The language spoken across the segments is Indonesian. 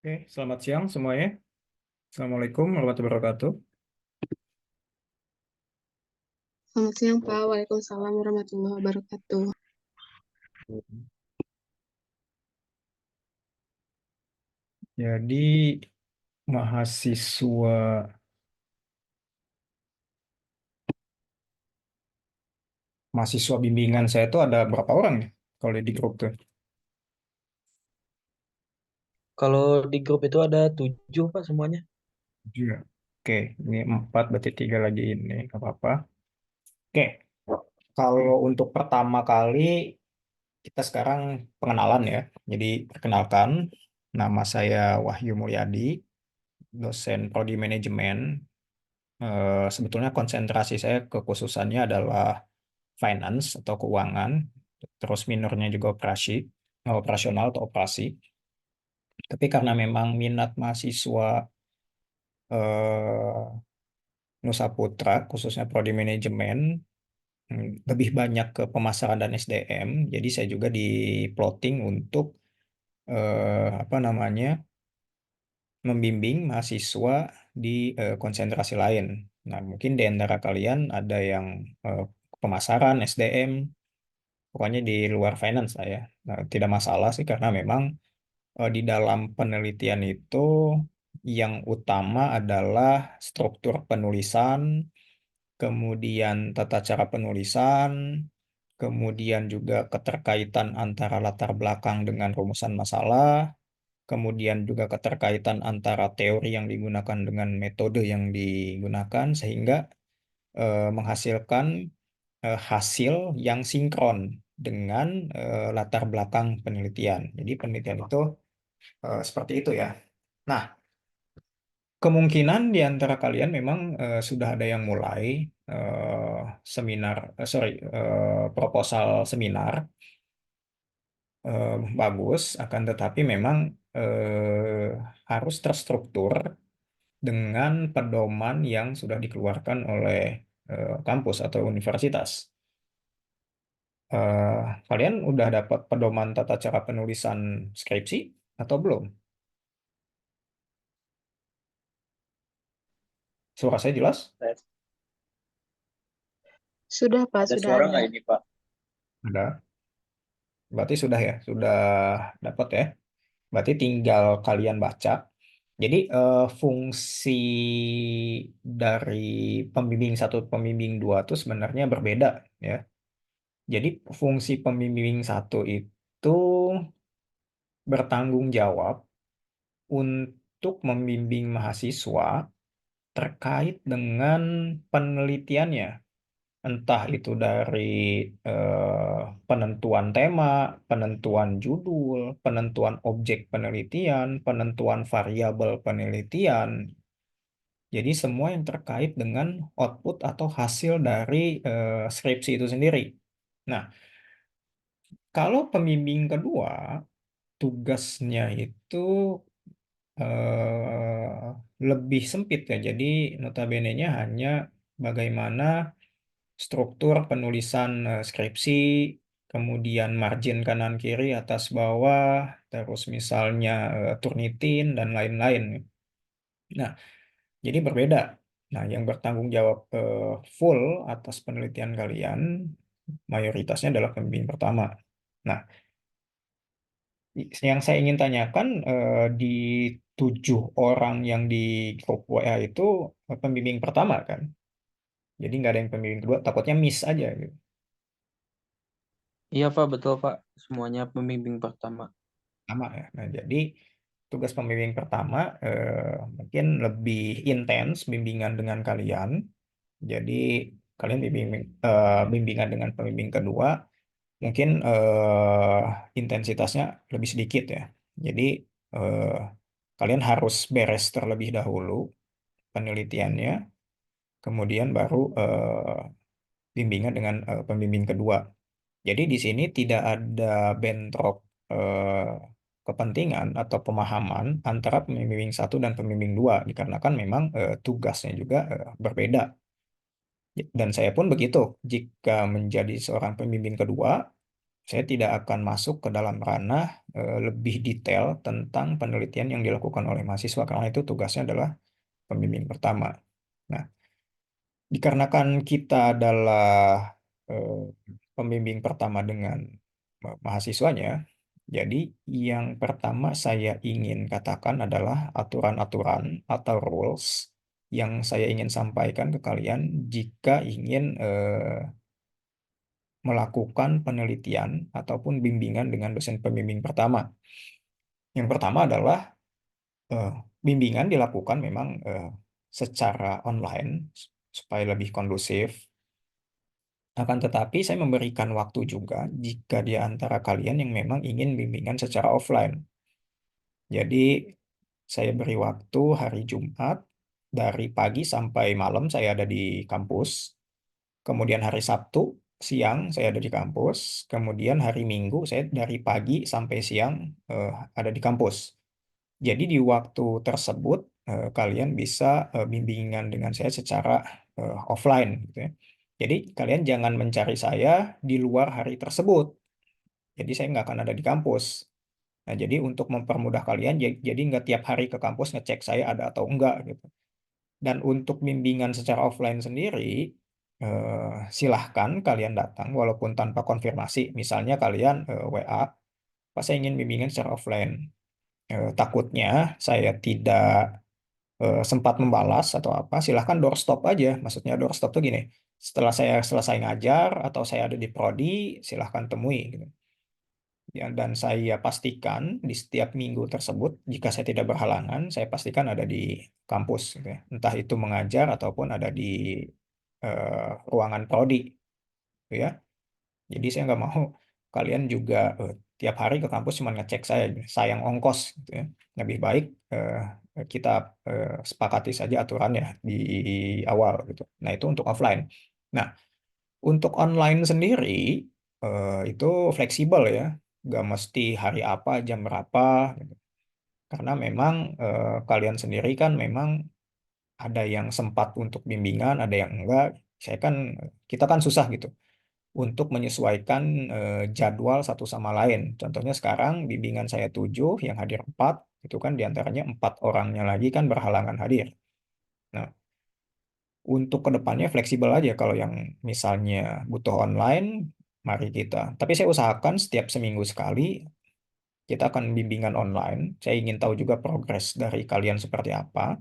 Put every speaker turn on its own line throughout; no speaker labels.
Oke, selamat siang semuanya. Assalamualaikum warahmatullahi wabarakatuh.
Selamat siang, Pak. Waalaikumsalam warahmatullahi wabarakatuh.
Jadi mahasiswa mahasiswa bimbingan saya itu ada berapa orang nih kalau di grup tuh?
Kalau di grup itu ada 7 Pak semuanya.
Juga. Oke, ini empat berarti tiga lagi ini nggak apa-apa. Oke, kalau untuk pertama kali kita sekarang pengenalan ya. Jadi perkenalkan, nama saya Wahyu Mulyadi, dosen Prodi Manajemen. Sebetulnya konsentrasi saya kekhususannya adalah finance atau keuangan, terus minornya juga operasional atau operasi. Tapi karena memang minat mahasiswa eh, Nusa Putra, khususnya prodi manajemen, lebih banyak ke pemasaran dan SDM, jadi saya juga di plotting untuk apa namanya membimbing mahasiswa di konsentrasi lain. Nah, mungkin di antara kalian ada yang eh, pemasaran, SDM, pokoknya di luar finance lah ya. Nah, tidak masalah sih karena memang di dalam penelitian itu yang utama adalah struktur penulisan, kemudian tata cara penulisan, kemudian juga keterkaitan antara latar belakang dengan rumusan masalah, kemudian juga keterkaitan antara teori yang digunakan dengan metode yang digunakan sehingga menghasilkan hasil yang sinkron dengan latar belakang penelitian. Jadi penelitian itu seperti itu ya. Nah, kemungkinan di antara kalian memang sudah ada yang mulai seminar, proposal seminar eh, bagus, akan tetapi memang harus terstruktur dengan pedoman yang sudah dikeluarkan oleh kampus atau universitas. Eh, Kalian udah dapat pedoman tata cara penulisan skripsi atau belum? Suara saya jelas?
Ada
Sudah, Pak,
ada
sudah
suara
ada.
nggak ini Pak?
Ada. Berarti sudah ya, sudah dapat ya. Berarti tinggal kalian baca. Jadi fungsi dari pembimbing satu pembimbing dua itu sebenarnya berbeda ya. Jadi fungsi pembimbing satu itu bertanggung jawab untuk membimbing mahasiswa terkait dengan penelitiannya. Entah itu dari penentuan tema, penentuan judul, penentuan objek penelitian, penentuan variabel penelitian. Jadi semua yang terkait dengan output atau hasil dari skripsi itu sendiri. Nah, kalau pembimbing kedua, tugasnya itu lebih sempit ya. Jadi notabene-nya hanya bagaimana struktur penulisan skripsi, kemudian margin kanan kiri atas bawah, terus misalnya Turnitin dan lain-lain. Nah, jadi berbeda. Nah, yang bertanggung jawab full atas penelitian kalian mayoritasnya adalah pembimbing pertama. Nah, yang saya ingin tanyakan di 7 orang yang di grup WA itu pembimbing pertama kan? Jadi nggak ada yang pembimbing kedua, takutnya miss aja gitu.
Iya Pak, betul Pak. Semuanya pembimbing pertama.
Sama ya. Nah, jadi tugas pembimbing pertama mungkin lebih intens bimbingan dengan kalian. Jadi kalian bimbingan dengan pembimbing kedua mungkin intensitasnya lebih sedikit ya. Jadi eh, kalian harus beres terlebih dahulu penelitiannya, kemudian baru bimbingan dengan pembimbing kedua. Jadi di sini tidak ada bentrok eh, kepentingan atau pemahaman antara pembimbing satu dan pembimbing dua, dikarenakan memang tugasnya juga berbeda. Dan saya pun begitu. Jika menjadi seorang pembimbing kedua, Saya tidak akan masuk ke dalam ranah lebih detail tentang penelitian yang dilakukan oleh mahasiswa karena itu tugasnya adalah pembimbing pertama. Nah, dikarenakan kita adalah eh, pembimbing pertama dengan mahasiswanya, jadi yang pertama saya ingin katakan adalah aturan-aturan atau rules yang saya ingin sampaikan ke kalian jika ingin melakukan penelitian ataupun bimbingan dengan dosen pembimbing pertama. Yang pertama adalah eh, bimbingan dilakukan memang secara online supaya lebih kondusif. Akan tetapi saya memberikan waktu juga jika di antara kalian yang memang ingin bimbingan secara offline. Jadi saya beri waktu hari Jumat dari pagi sampai malam saya ada di kampus. Kemudian hari Sabtu siang saya ada di kampus. Kemudian hari Minggu saya dari pagi sampai siang ada di kampus. Jadi di waktu tersebut kalian bisa bimbingan dengan saya secara offline gitu ya. Jadi kalian jangan mencari saya di luar hari tersebut. Jadi saya nggak akan ada di kampus. Nah, jadi untuk mempermudah kalian, jadi nggak tiap hari ke kampus ngecek saya ada atau enggak gitu. Dan untuk bimbingan secara offline sendiri, silahkan kalian datang walaupun tanpa konfirmasi. Misalnya kalian WA, Pak saya ingin bimbingan secara offline. Takutnya saya tidak sempat membalas atau apa, silahkan doorstop aja. Maksudnya doorstop tuh gini, setelah saya selesai ngajar atau saya ada di prodi, silahkan temui gitu. Ya, dan saya pastikan di setiap minggu tersebut, jika saya tidak berhalangan, saya pastikan ada di kampus, gitu ya. Entah itu mengajar ataupun ada di ruangan prodi, gitu ya. Jadi saya nggak mau kalian juga tiap hari ke kampus cuma ngecek saya, sayang ongkos, gitu ya. Lebih baik kita sepakati saja aturannya di awal, gitu. Nah itu untuk offline. Nah untuk online sendiri itu fleksibel ya, nggak mesti hari apa, jam berapa, gitu. Karena memang kalian sendiri kan memang ada yang sempat untuk bimbingan, ada yang enggak. Kita kan susah gitu untuk menyesuaikan jadwal satu sama lain. Contohnya sekarang bimbingan saya 7, yang hadir 4, itu kan diantaranya 4 orangnya lagi kan berhalangan hadir. Nah, untuk kedepannya fleksibel aja kalau yang misalnya butuh online, mari kita. Tapi saya usahakan setiap seminggu sekali kita akan bimbingan online. Saya ingin tahu juga progres dari kalian seperti apa.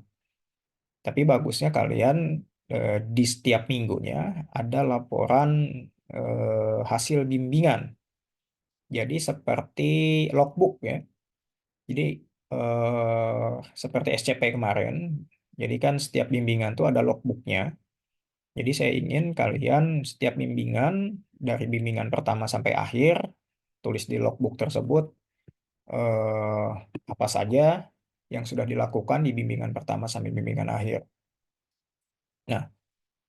Tapi bagusnya kalian di setiap minggunya ada laporan hasil bimbingan. Jadi seperti logbook ya. Jadi seperti SCP kemarin. Jadi kan setiap bimbingan tuh ada logbooknya. Jadi saya ingin kalian setiap bimbingan dari bimbingan pertama sampai akhir tulis di logbook tersebut eh, apa saja yang sudah dilakukan di bimbingan pertama sampai bimbingan akhir. Nah,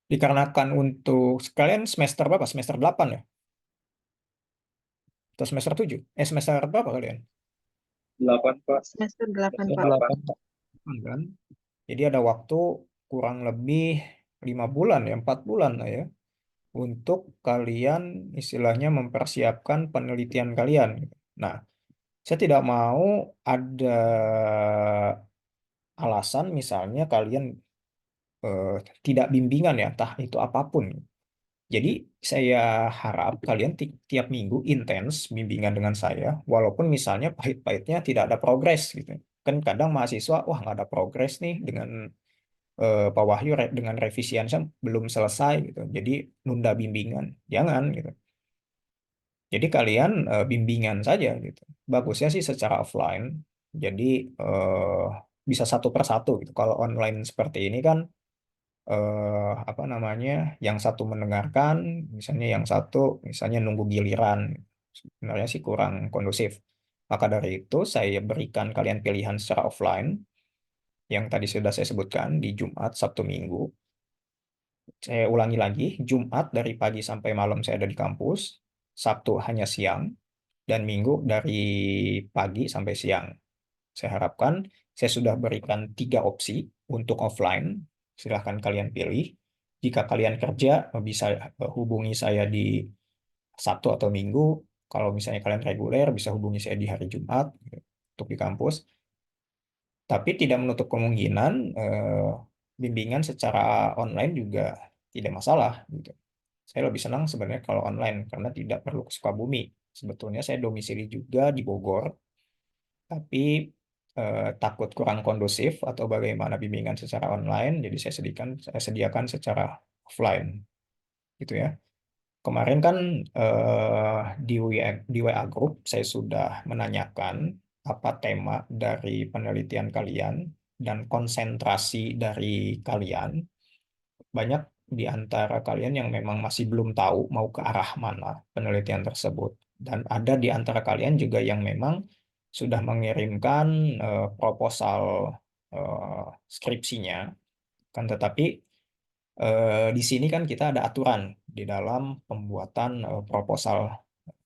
dikarenakan untuk sekalian semester berapa? Semester 8 ya? Atau semester 7? Semester berapa kalian?
8 Pak.
Semester 8,
Semester
Pak.
8 Pak.
Kan? Jadi ada waktu kurang lebih 5 bulan ya, 4 bulan lah ya, untuk kalian istilahnya mempersiapkan penelitian kalian. Nah, saya tidak mau ada alasan misalnya kalian eh, tidak bimbingan ya, entah itu apapun. Jadi saya harap kalian tiap minggu intens bimbingan dengan saya, walaupun misalnya pahit-pahitnya tidak ada progres gitu. Kan kadang mahasiswa, wah nggak ada progres nih dengan Pak Wahyu dengan revisian saya belum selesai gitu. Jadi nunda bimbingan. Jangan gitu. Jadi kalian bimbingan saja gitu. Bagusnya sih secara offline. Jadi bisa satu persatu gitu. Kalau online seperti ini kan apa namanya, yang satu mendengarkan, misalnya yang satu misalnya nunggu giliran, sebenarnya sih kurang kondusif. Maka dari itu saya berikan kalian pilihan secara offline yang tadi sudah saya sebutkan di Jumat, Sabtu, Minggu. Saya ulangi lagi, Jumat dari pagi sampai malam saya ada di kampus, Sabtu hanya siang, dan Minggu dari pagi sampai siang. Saya harapkan saya sudah berikan 3 opsi untuk offline. Silahkan kalian pilih. Jika kalian kerja, bisa hubungi saya di Sabtu atau Minggu. Kalau misalnya kalian reguler, bisa hubungi saya di hari Jumat gitu, untuk di kampus. Tapi tidak menutup kemungkinan bimbingan secara online juga tidak masalah gitu. Saya lebih senang sebenarnya kalau online karena tidak perlu ke Sukabumi. Sebetulnya saya domisili juga di Bogor, tapi takut kurang kondusif atau bagaimana bimbingan secara online, jadi saya sediakan secara offline gitu ya. Kemarin kan di WA Group saya sudah menanyakan apa tema dari penelitian kalian dan konsentrasi dari kalian. Banyak di antara kalian yang memang masih belum tahu mau ke arah mana penelitian tersebut. Dan ada di antara kalian juga yang memang sudah mengirimkan proposal skripsinya. Kan tetapi di sini kan kita ada aturan di dalam pembuatan proposal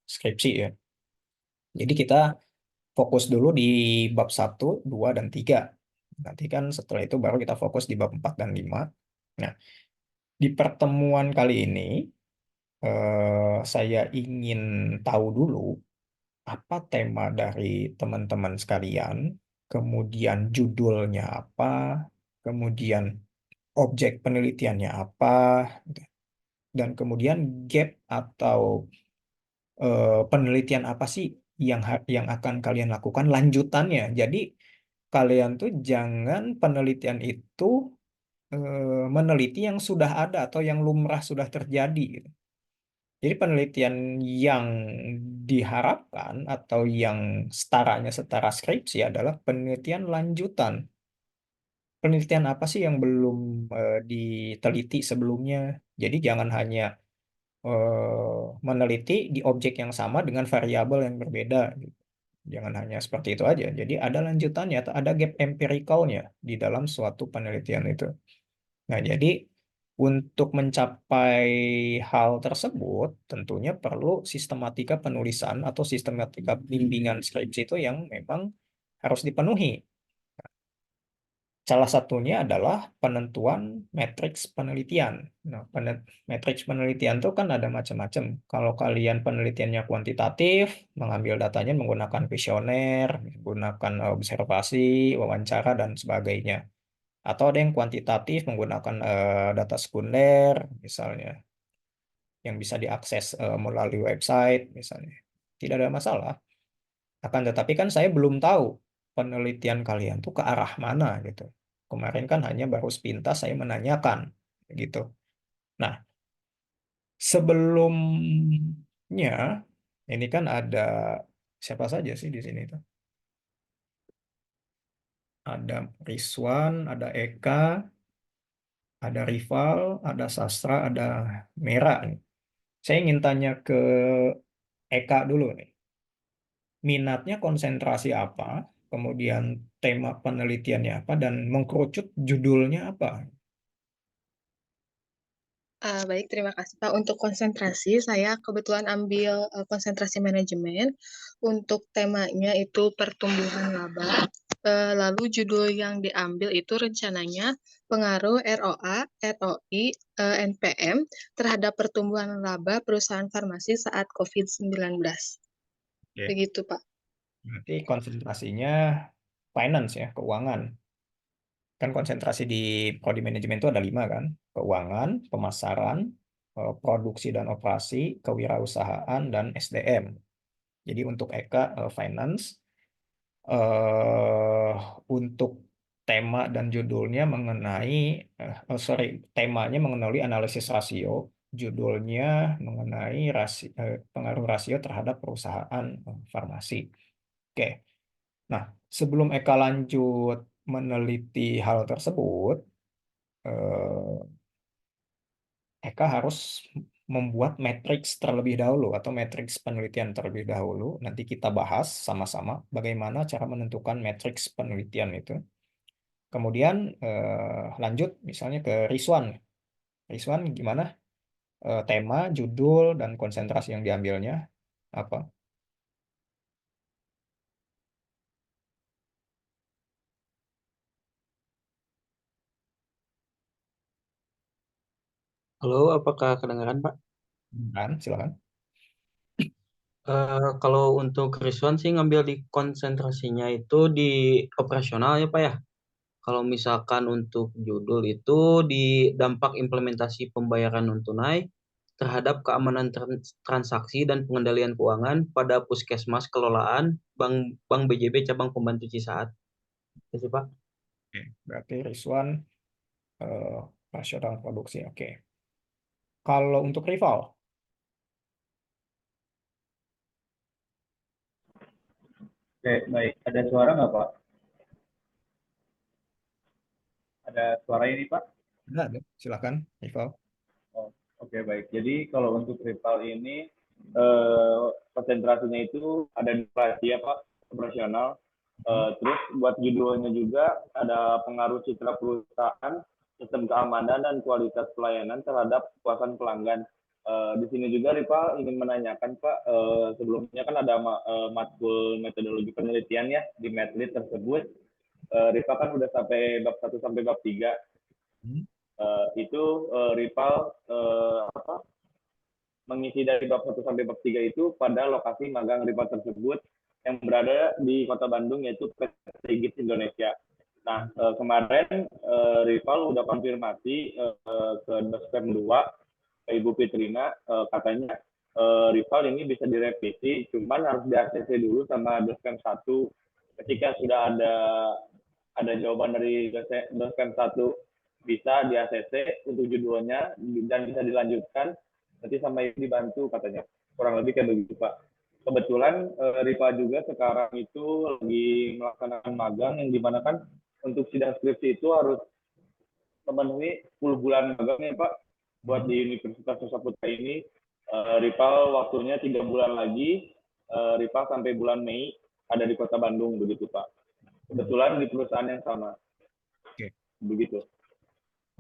skripsi ya. Jadi kita fokus dulu di bab 1, 2, dan 3. Nanti kan setelah itu baru kita fokus di bab 4 dan 5. Nah, di pertemuan kali ini saya ingin tahu dulu apa tema dari teman-teman sekalian, kemudian judulnya apa, kemudian objek penelitiannya apa, gitu. Dan kemudian gap atau penelitian apa sih yang akan kalian lakukan lanjutannya. Jadi kalian tuh jangan penelitian itu meneliti yang sudah ada atau yang lumrah sudah terjadi gitu. Jadi penelitian yang diharapkan atau yang setara skripsi adalah penelitian lanjutan. Penelitian apa sih yang belum diteliti sebelumnya? Jadi jangan hanya meneliti di objek yang sama dengan variabel yang berbeda, gitu. Jangan hanya seperti itu aja. Jadi ada lanjutannya atau ada gap empiricalnya di dalam suatu penelitian itu. Nah, jadi untuk mencapai hal tersebut, tentunya perlu sistematika penulisan atau sistematika bimbingan skripsi itu yang memang harus dipenuhi. Salah satunya adalah penentuan matriks penelitian. Nah, matriks penelitian itu kan ada macam-macam. Kalau kalian penelitiannya kuantitatif, mengambil datanya menggunakan kuesioner, menggunakan observasi, wawancara, dan sebagainya. Atau ada yang kuantitatif menggunakan data sekunder, misalnya, yang bisa diakses melalui website, misalnya. Tidak ada masalah. Akan tetapi kan saya belum tahu penelitian kalian tuh ke arah mana gitu. Kemarin kan hanya baru sepintas saya menanyakan gitu. Nah, sebelumnya ini kan ada siapa saja sih di sini tuh? Ada Rizwan, ada Eka, ada Rival, ada Sastra, ada Mera nih. Saya ingin tanya ke Eka dulu nih. Minatnya konsentrasi apa? Kemudian tema penelitiannya apa? Dan mengkerucut judulnya apa?
Baik, terima kasih Pak. Untuk konsentrasi, saya kebetulan ambil konsentrasi manajemen. Untuk temanya itu pertumbuhan laba. Lalu judul yang diambil itu rencananya pengaruh ROA, ROI, NPM terhadap pertumbuhan laba perusahaan farmasi saat COVID-19.
Oke.
Begitu Pak.
Berarti konsentrasinya finance ya, keuangan. Kan konsentrasi di prodi manajemen itu ada 5 kan. Keuangan, pemasaran, produksi dan operasi, kewirausahaan, dan SDM. Jadi untuk Eka, finance. eh untuk tema dan judulnya mengenai, sorry, temanya mengenai analisis rasio, judulnya mengenai pengaruh rasio terhadap perusahaan farmasi. Oke, nah sebelum Eka lanjut meneliti hal tersebut, eh, Eka harus membuat matriks terlebih dahulu atau matriks penelitian terlebih dahulu. Nanti kita bahas sama-sama bagaimana cara menentukan matriks penelitian itu. Kemudian lanjut misalnya ke Rizwan. Rizwan gimana? Tema, judul, dan konsentrasi yang diambilnya apa?
Halo, apakah kedengaran, Pak?
Kan, silakan.
Kalau untuk Rizwan sih ngambil di konsentrasinya itu di operasional ya Pak ya. Kalau misalkan untuk judul itu di dampak implementasi pembayaran non tunai terhadap keamanan transaksi dan pengendalian keuangan pada puskesmas kelolaan Bank BJB cabang Pembantu Cisaat. Itu sih Pak.
Oke. Berarti Rizwan rasional produksi. Oke. Kalau untuk rival,
Oke, baik. Ada suara nggak, Pak? Ada suara ini, Pak?
ada. Silakan rival.
Oh, oke, baik. Jadi kalau untuk rival ini, konsentrasinya itu ada di operasi ya, Pak, operasional. Terus buat judulnya juga ada pengaruh citra perusahaan, sistem keamanan, dan kualitas pelayanan terhadap kepuasan pelanggan. Di sini juga rival ingin menanyakan, Pak, sebelumnya kan ada matkul metodologi penelitian ya di Medlit tersebut. Rival kan udah sampai bab 1 sampai bab 3. Itu rival mengisi dari bab 1 sampai bab 3 itu pada lokasi magang rival tersebut yang berada di Kota Bandung, yaitu PT Gis Indonesia. Nah, kemarin rival udah konfirmasi ke Dospem 2, ke Ibu Fitrina, katanya rival ini bisa direvisi, cuman harus di-ACC dulu sama Dospem 1. Ketika sudah ada jawaban dari Dospem 1 bisa di-ACC untuk judulnya dan bisa dilanjutkan, nanti sama Ibu dibantu katanya. Kurang lebih kayak begitu, Pak. Kebetulan Riva juga sekarang itu lagi melaksanakan magang yang dimana kan untuk sidang skripsi itu harus memenuhi 10 bulan magang ya, Pak. Buat di Universitas Nusa Putra ini, Rival waktunya 3 bulan lagi, Rival sampai bulan Mei ada di Kota Bandung, begitu, Pak. Kebetulan di perusahaan yang sama.
Oke.
Begitu.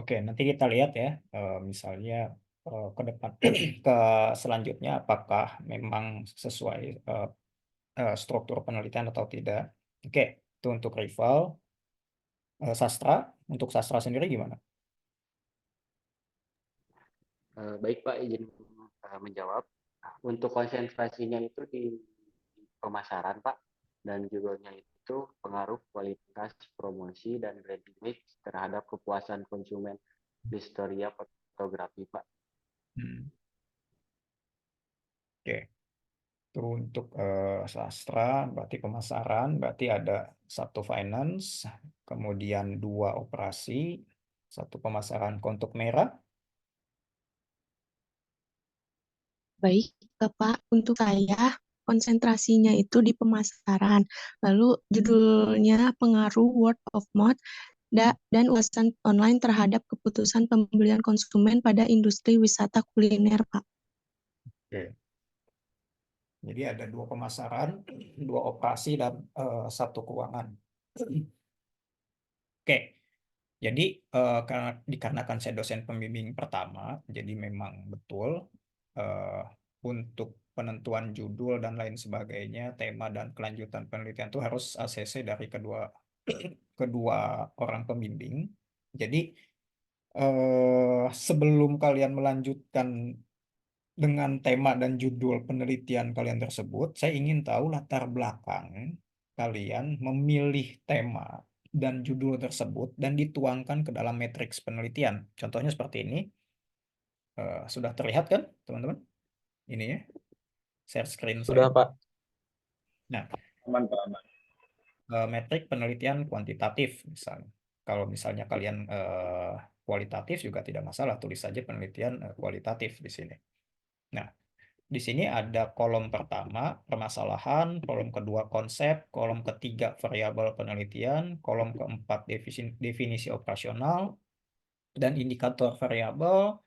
Oke, nanti kita lihat ya, misalnya ke depan ke selanjutnya apakah memang sesuai struktur penelitian atau tidak. Oke, itu untuk rival. Sastra, untuk sastra sendiri gimana?
Baik Pak, izin menjawab. Untuk konsentrasinya itu di pemasaran Pak, dan judulnya itu pengaruh kualitas promosi dan brand image terhadap kepuasan konsumen di Storia fotografi Pak.
Oke, itu untuk sastra, berarti pemasaran, berarti ada 1 finance, kemudian 2 operasi, 1 pemasaran kontuk merah.
Baik, Pak. Untuk saya, konsentrasinya itu di pemasaran. Lalu judulnya pengaruh word of mouth dan ulasan online terhadap keputusan pembelian konsumen pada industri wisata kuliner, Pak.
Oke. Jadi ada 2 pemasaran, 2 operasi, dan 1 keuangan. Oke, jadi karena dikarenakan saya dosen pembimbing pertama, jadi memang betul untuk penentuan judul dan lain sebagainya, tema dan kelanjutan penelitian itu harus ACC dari kedua orang pembimbing. Jadi sebelum kalian melanjutkan dengan tema dan judul penelitian kalian tersebut, saya ingin tahu latar belakang kalian memilih tema dan judul tersebut dan dituangkan ke dalam matriks penelitian. Contohnya seperti ini. Sudah terlihat kan, teman-teman? Ini ya, share screen saya.
Sudah Pak.
Nah,
Aman, Pak, aman.
metrik penelitian kuantitatif misalnya. Kalau misalnya kalian kualitatif juga tidak masalah, tulis saja penelitian kualitatif di sini. Nah, di sini ada kolom pertama permasalahan, kolom kedua konsep, kolom ketiga variabel penelitian, kolom keempat definisi operasional dan indikator variabel,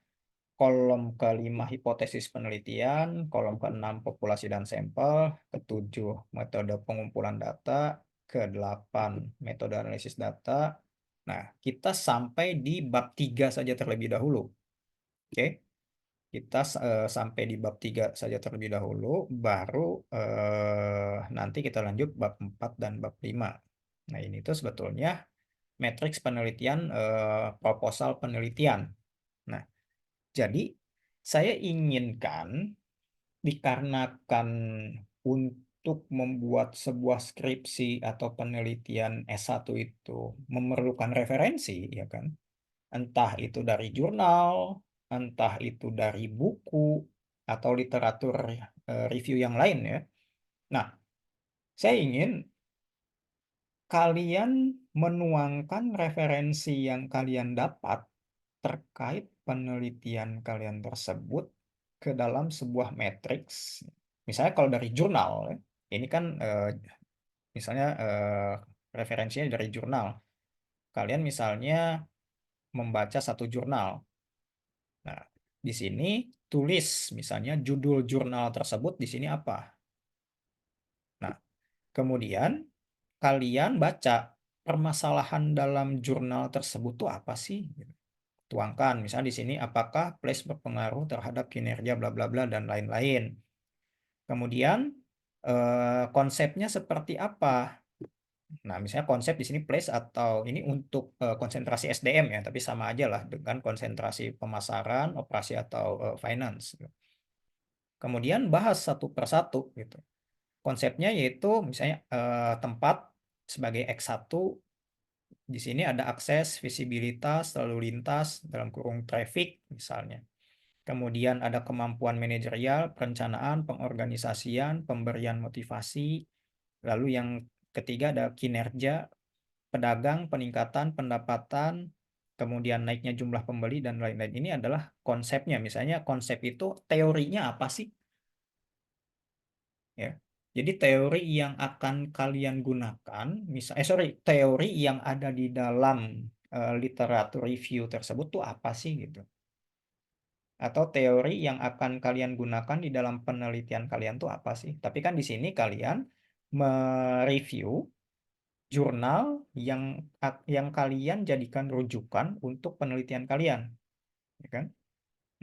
kolom kelima hipotesis penelitian, kolom keenam populasi dan sampel, ketujuh metode pengumpulan data, kedelapan metode analisis data. Nah, kita sampai di bab 3 saja terlebih dahulu. Oke. Kita sampai di bab 3 saja terlebih dahulu, baru nanti kita lanjut bab 4 dan bab 5. Nah, ini tuh sebetulnya matriks penelitian proposal penelitian. Nah, jadi saya inginkan dikarenakan untuk membuat sebuah skripsi atau penelitian S1 itu memerlukan referensi, ya kan? Entah itu dari jurnal, entah itu dari buku, atau literatur review yang lain ya. Nah, saya ingin kalian menuangkan referensi yang kalian dapat terkait penelitian kalian tersebut ke dalam sebuah matriks. Misalnya kalau dari jurnal, ya, ini kan misalnya referensinya dari jurnal. Kalian misalnya membaca satu jurnal. Nah, di sini tulis misalnya judul jurnal tersebut di sini apa. Nah, kemudian kalian baca permasalahan dalam jurnal tersebut tuh apa sih? Tuangkan, misalnya di sini apakah place berpengaruh terhadap kinerja bla bla bla dan lain-lain. Kemudian konsepnya seperti apa? Nah, misalnya konsep di sini place atau ini untuk konsentrasi SDM ya, tapi sama aja lah dengan konsentrasi pemasaran, operasi atau finance. Kemudian bahas satu persatu gitu. Konsepnya yaitu misalnya tempat sebagai X1, di sini ada akses, visibilitas, lalu lintas dalam kurung traffic misalnya. Kemudian ada kemampuan manajerial, perencanaan, pengorganisasian, pemberian motivasi. Lalu yang ketiga ada kinerja, pedagang, peningkatan pendapatan, kemudian naiknya jumlah pembeli dan lain-lain. Ini adalah konsepnya. Misalnya konsep itu teorinya apa sih? Ya. Jadi teori yang akan kalian gunakan, teori yang ada di dalam literatur review tersebut tuh apa sih gitu? Atau teori yang akan kalian gunakan di dalam penelitian kalian tuh apa sih? Tapi kan di sini kalian mereview jurnal yang kalian jadikan rujukan untuk penelitian kalian, ya kan?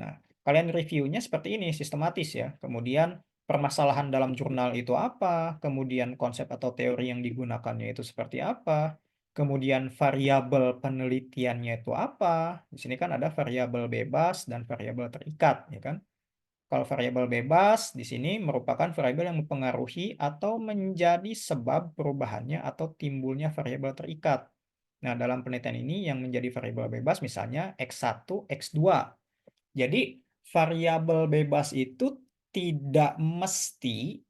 Nah, kalian reviewnya seperti ini, sistematis ya. Kemudian permasalahan dalam jurnal itu apa, kemudian konsep atau teori yang digunakannya itu seperti apa, kemudian variabel penelitiannya itu apa. Di sini kan ada variabel bebas dan variabel terikat, ya kan? Kalau variabel bebas di sini merupakan variabel yang mempengaruhi atau menjadi sebab perubahannya atau timbulnya variabel terikat. Nah, dalam penelitian ini yang menjadi variabel bebas misalnya X1, X2. Jadi variabel bebas itu tidak mesti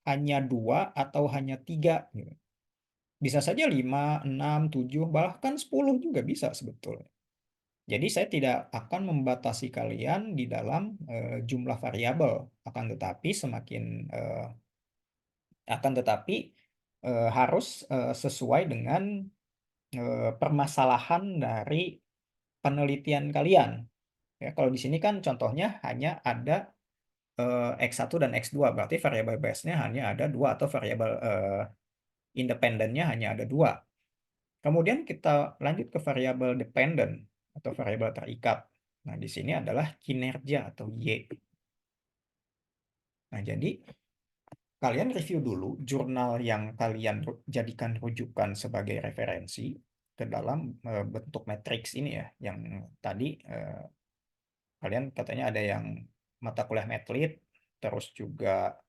hanya 2 atau hanya 3. Gitu. Bisa saja 5, 6, 7, bahkan 10 juga bisa sebetulnya. Jadi saya tidak akan membatasi kalian di dalam jumlah variabel, akan tetapi harus sesuai dengan permasalahan dari penelitian kalian. Ya, kalau di sini kan contohnya hanya ada X1 dan X2, berarti variabel base-nya hanya ada 2 atau variabel independennya hanya ada 2. Kemudian kita lanjut ke variabel dependent atau variabel terikat. Nah, di sini adalah kinerja atau Y. Nah, jadi kalian review dulu jurnal yang kalian jadikan rujukan sebagai referensi ke dalam bentuk matriks ini ya, yang tadi kalian katanya ada yang mata kuliah Medlit, terus juga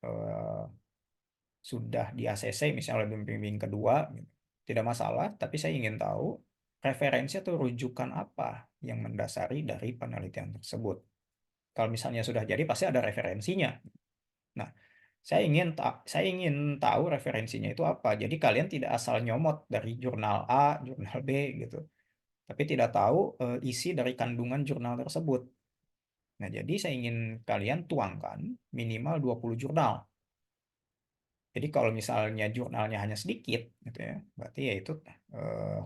sudah di ACC misalnya oleh pembimbing kedua, gitu. Tidak masalah, tapi saya ingin tahu referensi atau rujukan apa yang mendasari dari penelitian tersebut. Kalau misalnya sudah jadi pasti ada referensinya. Nah, saya ingin tahu referensinya itu apa. Jadi kalian tidak asal nyomot dari jurnal A, jurnal B gitu. Tapi tidak tahu isi dari kandungan jurnal tersebut. Nah, jadi saya ingin kalian tuangkan minimal 20 jurnal. Jadi kalau misalnya jurnalnya hanya sedikit, gitu ya, berarti ya itu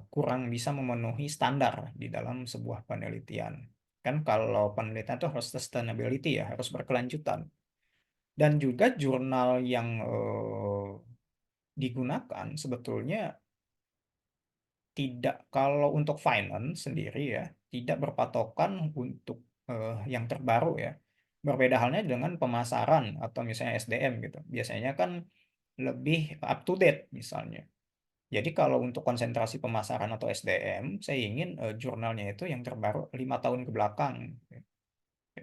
kurang bisa memenuhi standar di dalam sebuah penelitian. Kan kalau penelitian itu harus sustainability ya, harus berkelanjutan. Dan juga jurnal yang digunakan sebetulnya tidak, kalau untuk finance sendiri ya, tidak berpatokan untuk yang terbaru ya. Berbeda halnya dengan pemasaran atau misalnya SDM gitu. Biasanya kan lebih up to date misalnya. Jadi kalau untuk konsentrasi pemasaran atau SDM, saya ingin jurnalnya itu yang terbaru 5 tahun ke belakang.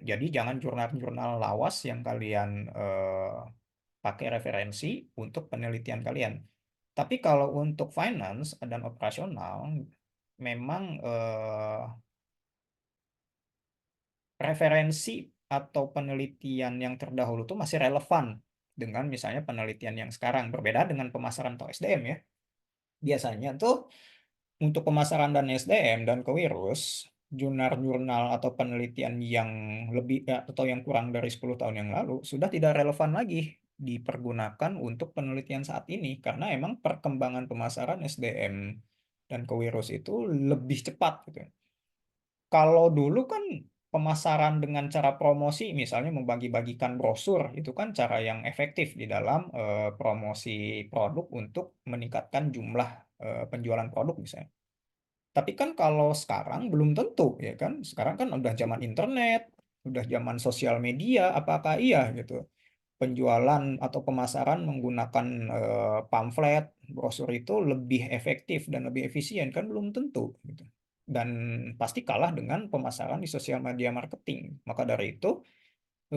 Jadi jangan jurnal-jurnal lawas yang kalian pakai referensi untuk penelitian kalian. Tapi kalau untuk finance dan operasional, memang referensi atau penelitian yang terdahulu itu masih relevan dengan misalnya penelitian yang sekarang. Berbeda dengan pemasaran atau SDM ya. Biasanya tuh untuk pemasaran dan SDM dan kewirus, jurnal-jurnal atau penelitian yang lebih atau yang kurang dari 10 tahun yang lalu sudah tidak relevan lagi dipergunakan untuk penelitian saat ini karena emang perkembangan pemasaran SDM dan kewirus itu lebih cepat gitu. Kalau dulu kan pemasaran dengan cara promosi, misalnya membagi-bagikan brosur, itu kan cara yang efektif di dalam promosi produk untuk meningkatkan jumlah penjualan produk misalnya. Tapi kan kalau sekarang belum tentu ya kan. Sekarang kan udah zaman internet, udah zaman sosial media, apakah iya gitu. Penjualan atau pemasaran menggunakan pamflet, brosur itu lebih efektif dan lebih efisien kan belum tentu gitu. Dan pasti kalah dengan pemasaran di sosial media marketing. Maka dari itu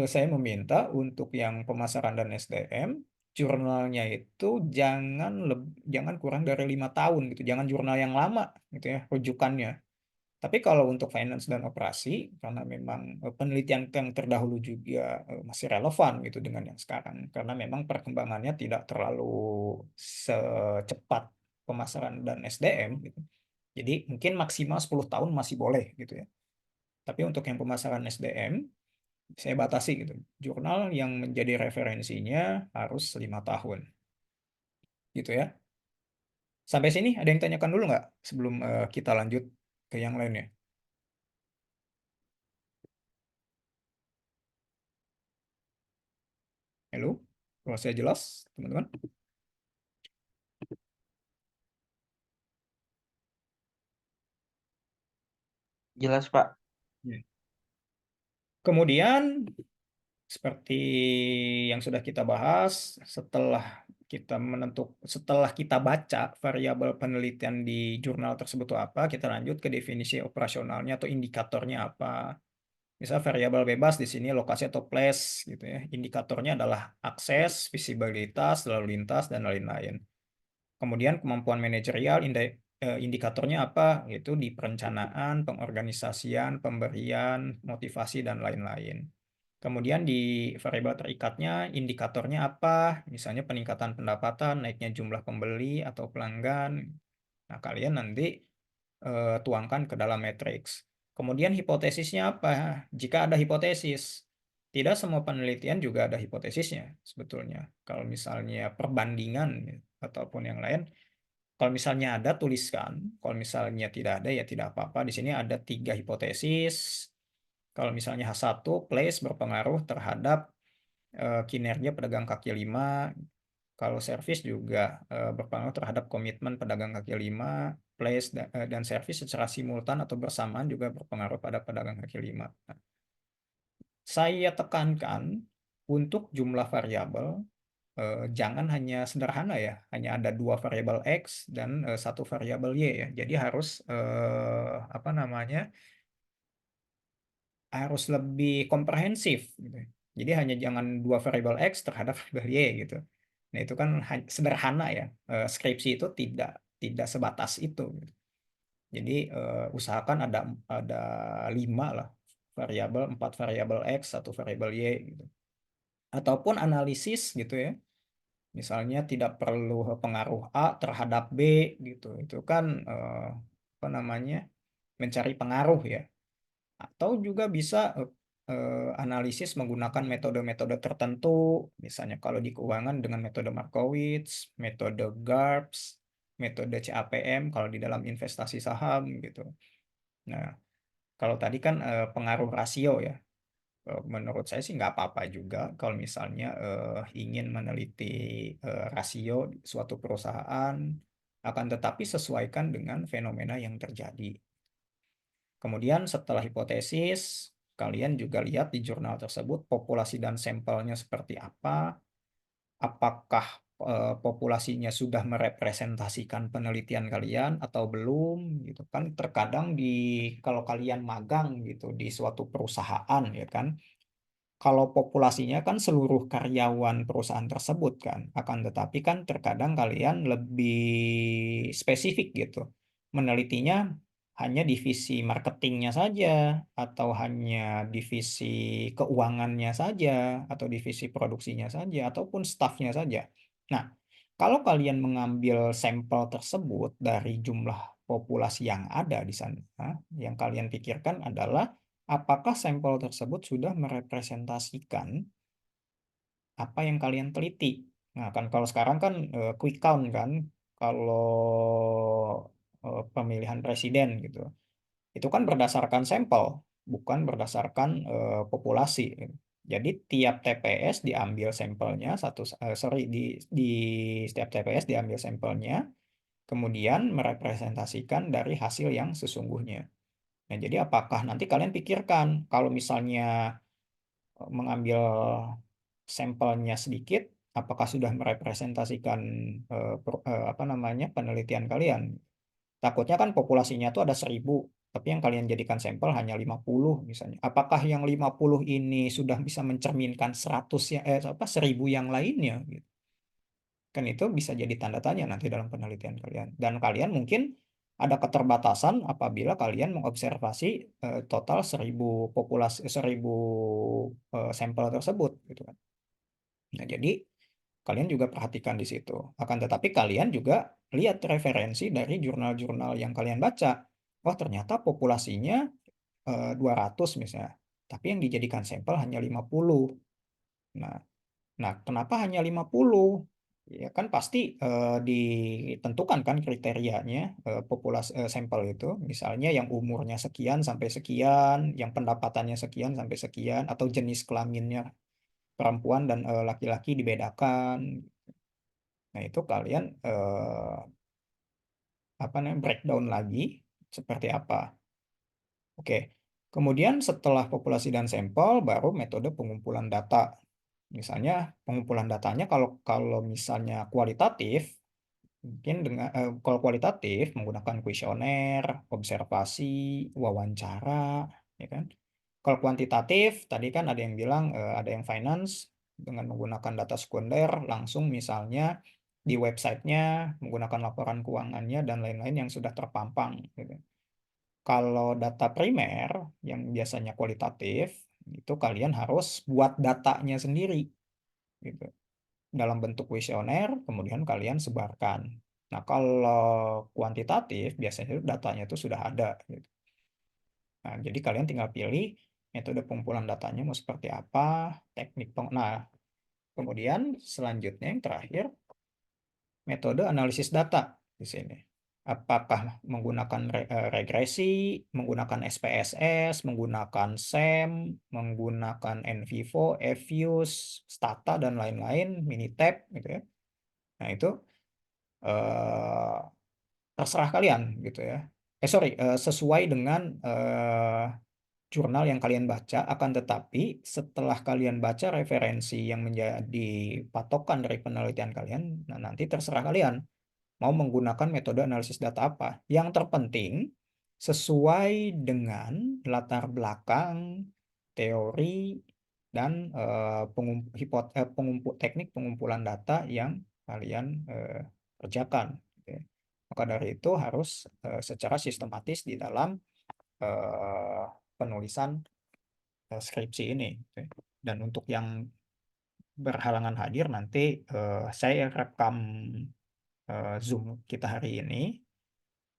saya meminta untuk yang pemasaran dan SDM jurnalnya itu jangan kurang dari 5 tahun gitu, jangan jurnal yang lama gitu ya rujukannya. Tapi kalau untuk finance dan operasi, karena memang penelitian yang terdahulu juga masih relevan gitu dengan yang sekarang, karena memang perkembangannya tidak terlalu secepat pemasaran dan SDM gitu. Jadi mungkin maksimal 10 tahun masih boleh gitu ya. Tapi untuk yang pemasaran SDM, saya batasi gitu. Jurnal yang menjadi referensinya harus 5 tahun. Gitu ya. Sampai sini ada yang tanyakan dulu nggak sebelum kita lanjut ke yang lainnya? Halo, kalau saya jelas, teman-teman.
Jelas, Pak.
Ya. Kemudian, seperti yang sudah kita bahas, setelah kita baca variabel penelitian di jurnal tersebut itu apa, kita lanjut ke definisi operasionalnya atau indikatornya apa. Misal variabel bebas di sini lokasi atau place gitu ya. Indikatornya adalah akses, visibilitas, lalu lintas dan lain-lain. Kemudian kemampuan manajerial indikatornya apa? Yaitu di perencanaan, pengorganisasian, pemberian, motivasi dan lain-lain. Kemudian di variabel terikatnya indikatornya apa? Misalnya peningkatan pendapatan, naiknya jumlah pembeli atau pelanggan. Nah, kalian nanti tuangkan ke dalam matriks. Kemudian hipotesisnya apa? Jika ada hipotesis, tidak semua penelitian juga ada hipotesisnya sebetulnya. Kalau misalnya perbandingan ataupun yang lain, kalau misalnya ada tuliskan, kalau misalnya tidak ada ya tidak apa-apa. Di sini ada 3 hipotesis. Kalau misalnya H1, place berpengaruh terhadap kinerja pedagang kaki lima. Kalau service juga berpengaruh terhadap komitmen pedagang kaki lima, place dan service secara simultan atau bersamaan juga berpengaruh pada pedagang kaki lima. Nah, saya tekankan untuk jumlah variabel jangan hanya sederhana ya, hanya ada 2 variabel X dan 1 variabel Y ya. Jadi harus apa namanya? Harus lebih komprehensif gitu. Jadi hanya jangan 2 variabel X terhadap variabel Y gitu. Nah, itu kan sederhana ya. Skripsi itu tidak sebatas itu gitu. Jadi usahakan ada 5 lah variabel, 4 variabel X, 1 variabel Y gitu. Ataupun analisis gitu ya. Misalnya tidak perlu pengaruh A terhadap B gitu. Itu kan apa namanya? Mencari pengaruh ya. Atau juga bisa analisis menggunakan metode-metode tertentu, misalnya kalau di keuangan dengan metode Markowitz, metode GARPS, metode CAPM kalau di dalam investasi saham gitu. Nah, kalau tadi kan pengaruh rasio ya. Menurut saya sih nggak apa-apa juga kalau misalnya ingin meneliti rasio suatu perusahaan, akan tetapi sesuaikan dengan fenomena yang terjadi. Kemudian setelah hipotesis, kalian juga lihat di jurnal tersebut populasi dan sampelnya seperti apa, apakah populasinya sudah merepresentasikan penelitian kalian atau belum gitu kan. Terkadang kalau kalian magang gitu di suatu perusahaan ya kan, kalau populasinya kan seluruh karyawan perusahaan tersebut kan, akan tetapi kan terkadang kalian lebih spesifik gitu menelitinya hanya divisi marketingnya saja, atau hanya divisi keuangannya saja, atau divisi produksinya saja, ataupun stafnya saja. Nah, kalau kalian mengambil sampel tersebut dari jumlah populasi yang ada di sana, yang kalian pikirkan adalah apakah sampel tersebut sudah merepresentasikan apa yang kalian teliti. Nah, kan kalau sekarang kan quick count kan, kalau pemilihan presiden gitu. Itu kan berdasarkan sampel, bukan berdasarkan populasi. Jadi tiap TPS diambil sampelnya di setiap TPS diambil sampelnya, kemudian merepresentasikan dari hasil yang sesungguhnya. Nah, jadi apakah nanti kalian pikirkan kalau misalnya mengambil sampelnya sedikit, apakah sudah merepresentasikan apa namanya penelitian kalian? Takutnya kan populasinya itu ada 1.000, tapi yang kalian jadikan sampel hanya 50 misalnya. Apakah yang 50 ini sudah bisa mencerminkan 1.000 yang lainnya? Gitu. Kan itu bisa jadi tanda tanya nanti dalam penelitian kalian. Dan kalian mungkin ada keterbatasan apabila kalian mengobservasi total 1.000 sampel tersebut, gitu kan. Nah, jadi kalian juga perhatikan di situ. Akan tetapi kalian juga lihat referensi dari jurnal-jurnal yang kalian baca. Oh, ternyata populasinya 200 misalnya, tapi yang dijadikan sampel hanya 50. Nah, kenapa hanya 50? Ya kan pasti ditentukan kan kriterianya populasi sampel itu. Misalnya yang umurnya sekian sampai sekian, yang pendapatannya sekian sampai sekian, atau jenis kelaminnya perempuan dan laki-laki dibedakan. Nah, itu kalian apa namanya breakdown lagi seperti apa. Oke. Kemudian setelah populasi dan sampel baru metode pengumpulan data. Misalnya pengumpulan datanya kalau kalau misalnya kualitatif mungkin kalau kualitatif menggunakan kuesioner, observasi, wawancara, ya kan. Kalau kuantitatif tadi kan ada yang bilang ada yang finance dengan menggunakan data sekunder langsung misalnya di websitenya menggunakan laporan keuangannya dan lain-lain yang sudah terpampang gitu. Kalau data primer yang biasanya kualitatif itu kalian harus buat datanya sendiri gitu dalam bentuk kuesioner kemudian kalian sebarkan. Nah, kalau kuantitatif biasanya datanya itu sudah ada gitu. Nah, jadi kalian tinggal pilih metode pengumpulan datanya mau seperti apa, Nah, kemudian selanjutnya yang terakhir metode analisis data di sini. Apakah menggunakan regresi, menggunakan SPSS, menggunakan SEM, menggunakan NVivo, Eviews, Stata dan lain-lain, Minitab gitu ya. Nah, itu eh, terserah kalian gitu ya. Sesuai dengan jurnal yang kalian baca, akan tetapi setelah kalian baca referensi yang menjadi patokan dari penelitian kalian, nah nanti terserah kalian mau menggunakan metode analisis data apa. Yang terpenting sesuai dengan latar belakang, teori, dan teknik pengumpulan data yang kalian kerjakan. Gitu ya. Maka dari itu harus secara sistematis di dalam eh, penulisan skripsi ini. Gitu ya. Dan untuk yang berhalangan hadir nanti saya rekam Zoom kita hari ini,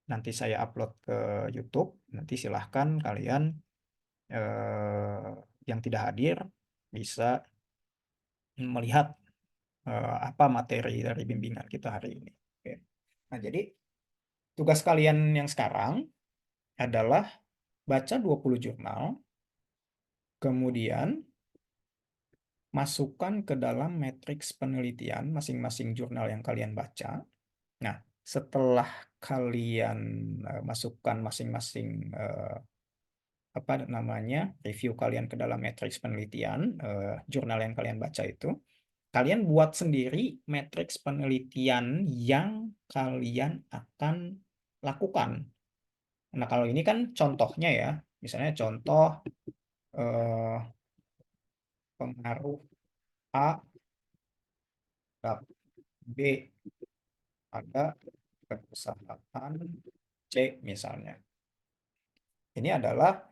nanti saya upload ke YouTube, nanti silahkan kalian yang tidak hadir bisa melihat apa materi dari bimbingan kita hari ini. Oke. Nah, jadi tugas kalian yang sekarang adalah baca 20 jurnal, kemudian masukkan ke dalam matriks penelitian masing-masing jurnal yang kalian baca. Nah, setelah kalian masukkan masing-masing apa namanya review kalian ke dalam matriks penelitian jurnal yang kalian baca itu, kalian buat sendiri matriks penelitian yang kalian akan lakukan. Nah, kalau ini kan contohnya ya, misalnya contoh pengaruh A terhadap B pada kesehatan C misalnya. Ini adalah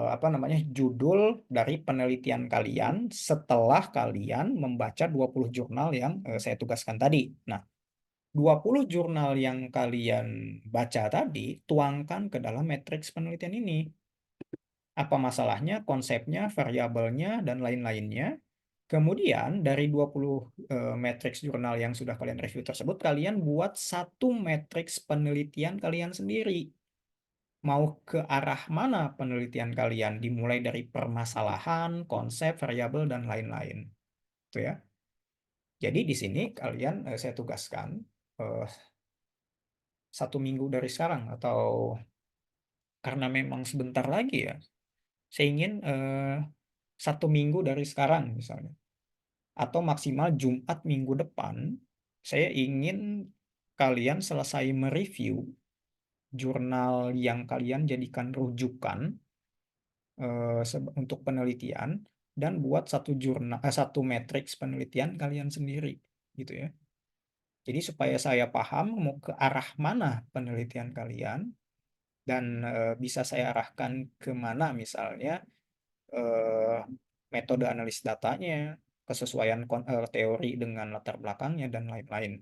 apa namanya judul dari penelitian kalian setelah kalian membaca 20 jurnal yang saya tugaskan tadi. Nah, 20 jurnal yang kalian baca tadi tuangkan ke dalam matriks penelitian ini. Apa masalahnya, konsepnya, variabelnya, dan lain-lainnya. Kemudian dari 20 matriks jurnal yang sudah kalian review tersebut, kalian buat satu matriks penelitian kalian sendiri. Mau ke arah mana penelitian kalian, dimulai dari permasalahan, konsep, variabel, dan lain-lain. Itu ya. Jadi di sini kalian saya tugaskan 1 minggu dari sekarang, atau karena memang sebentar lagi ya, saya ingin 1 minggu dari sekarang misalnya, atau maksimal Jumat minggu depan, saya ingin kalian selesai mereview jurnal yang kalian jadikan rujukan untuk penelitian, dan buat satu matriks penelitian kalian sendiri, gitu ya. Jadi supaya saya paham mau ke arah mana penelitian kalian, dan bisa saya arahkan ke mana misalnya metode analis datanya, kesesuaian teori dengan latar belakangnya, dan lain-lain.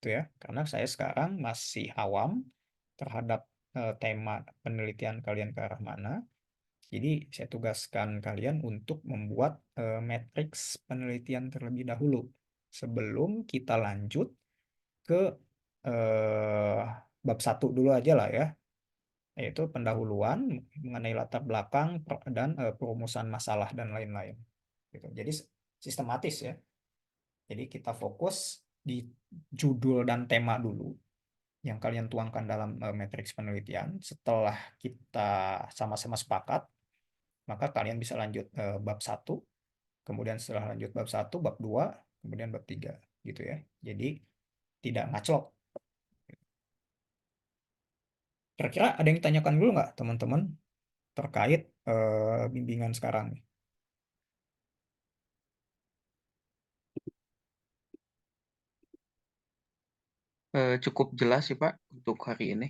Itu ya, karena saya sekarang masih awam terhadap tema penelitian kalian ke arah mana. Jadi saya tugaskan kalian untuk membuat matriks penelitian terlebih dahulu sebelum kita lanjut ke bab 1 dulu aja lah ya, yaitu pendahuluan mengenai latar belakang dan perumusan masalah dan lain-lain. Gitu. Jadi sistematis ya. Jadi kita fokus di judul dan tema dulu yang kalian tuangkan dalam matriks penelitian. Setelah kita sama-sama sepakat, maka kalian bisa lanjut bab 1, kemudian setelah lanjut bab 1, bab 2, kemudian bab 3 gitu ya. Jadi tidak ngaclok. Kira-kira ada yang ditanyakan dulu nggak teman-teman terkait bimbingan sekarang nih?
Cukup jelas sih Pak untuk hari ini.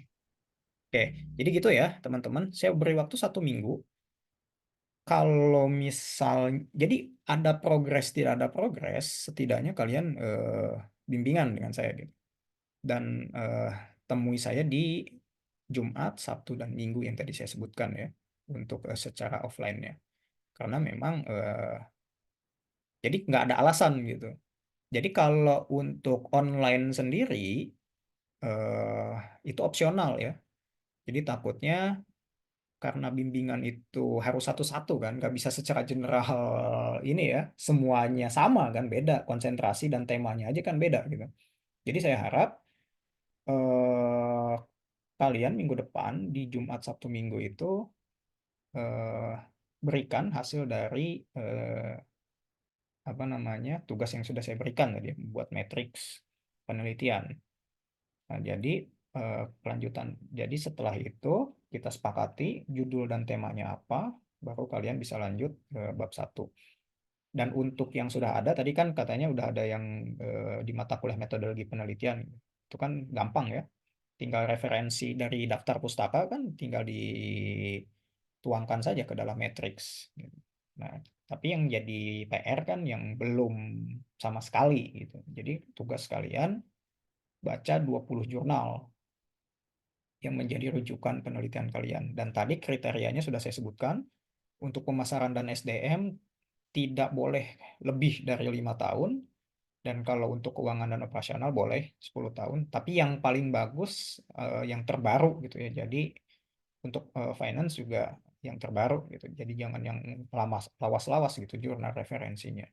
Oke, jadi gitu ya teman-teman. Saya beri waktu 1 minggu. Kalau misal, jadi ada progres tidak ada progres, setidaknya kalian bimbingan dengan saya gitu. Dan temui saya di Jumat, Sabtu, dan Minggu yang tadi saya sebutkan ya, untuk secara offline-nya. Karena memang jadi nggak ada alasan gitu. Jadi kalau untuk online sendiri itu opsional ya. Jadi takutnya karena bimbingan itu harus satu-satu kan, nggak bisa secara general ini ya, semuanya sama kan, beda konsentrasi dan temanya aja kan beda gitu. Jadi saya harap eh, kalian minggu depan di Jumat, Sabtu, Minggu itu eh, berikan hasil dari apa namanya tugas yang sudah saya berikan tadi, buat matriks penelitian. Nah, jadi kelanjutan. Jadi setelah itu kita sepakati judul dan temanya apa, baru kalian bisa lanjut ke bab 1. Dan untuk yang sudah ada, tadi kan katanya udah ada yang di mata kuliah metodologi penelitian. Itu kan gampang ya. Tinggal referensi dari daftar pustaka kan tinggal dituangkan saja ke dalam matriks. Gitu. Nah, tapi yang jadi PR kan yang belum sama sekali gitu. Jadi tugas kalian baca 20 jurnal yang menjadi rujukan penelitian kalian. Dan tadi kriterianya sudah saya sebutkan, untuk pemasaran dan SDM tidak boleh lebih dari 5 tahun, dan kalau untuk keuangan dan operasional boleh 10 tahun. Tapi yang paling bagus yang terbaru gitu ya. Jadi untuk finance juga yang terbaru gitu. Jadi jangan yang lawas-lawas gitu jurnal referensinya.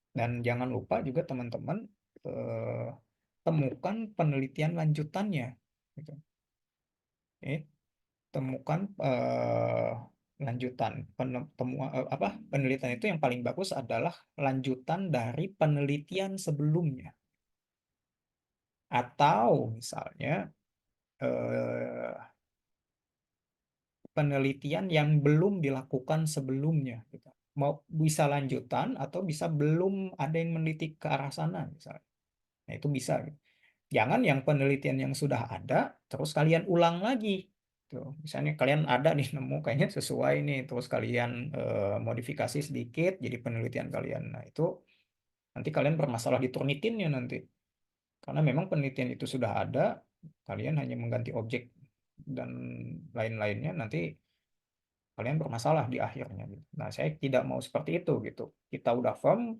Dan jangan lupa juga teman-teman eh, temukan penelitian lanjutannya gitu. Oke. Temukan lanjutan penelitian itu yang paling bagus adalah lanjutan dari penelitian sebelumnya. Atau misalnya penelitian yang belum dilakukan sebelumnya gitu. Mau bisa lanjutan atau bisa belum ada yang meneliti ke arah sana misalnya. Nah, itu bisa gitu. Jangan yang penelitian yang sudah ada terus kalian ulang lagi. Tuh, misalnya kalian ada nih nemu kayaknya sesuai nih terus kalian modifikasi sedikit jadi penelitian kalian. Nah, itu nanti kalian bermasalah di Turnitinnya nanti. Karena memang penelitian itu sudah ada, kalian hanya mengganti objek dan lain-lainnya nanti kalian bermasalah di akhirnya gitu. Nah, saya tidak mau seperti itu gitu. Kita udah firm,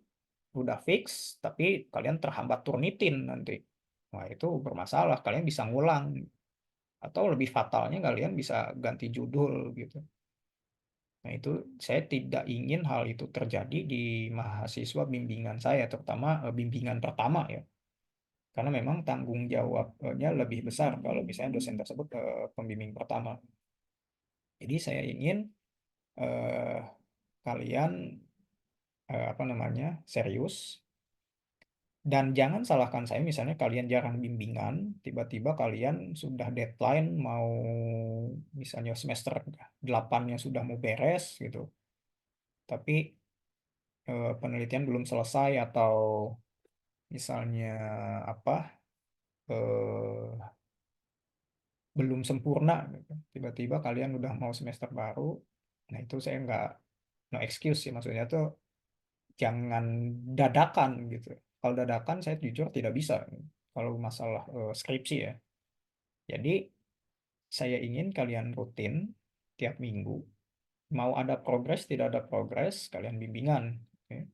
udah fix, tapi kalian terhambat Turnitin nanti. Wah, itu bermasalah. Kalian bisa ngulang. Atau lebih fatalnya kalian bisa ganti judul gitu. Nah, itu saya tidak ingin hal itu terjadi di mahasiswa bimbingan saya, terutama bimbingan pertama ya. Karena memang tanggung jawabnya lebih besar kalau misalnya dosen tersebut pembimbing pertama. Jadi saya ingin eh, kalian serius. Dan jangan salahkan saya misalnya kalian jarang bimbingan, tiba-tiba kalian sudah deadline mau misalnya semester 8-nya sudah mau beres gitu. Tapi penelitian belum selesai atau misalnya apa belum sempurna gitu. Tiba-tiba kalian udah mau semester baru. Nah, itu saya nggak no excuse sih maksudnya tuh jangan dadakan gitu. Kalau dadakan saya jujur tidak bisa kalau masalah skripsi ya. Jadi saya ingin kalian rutin tiap minggu. Mau ada progres, tidak ada progres, kalian bimbingan. Oke.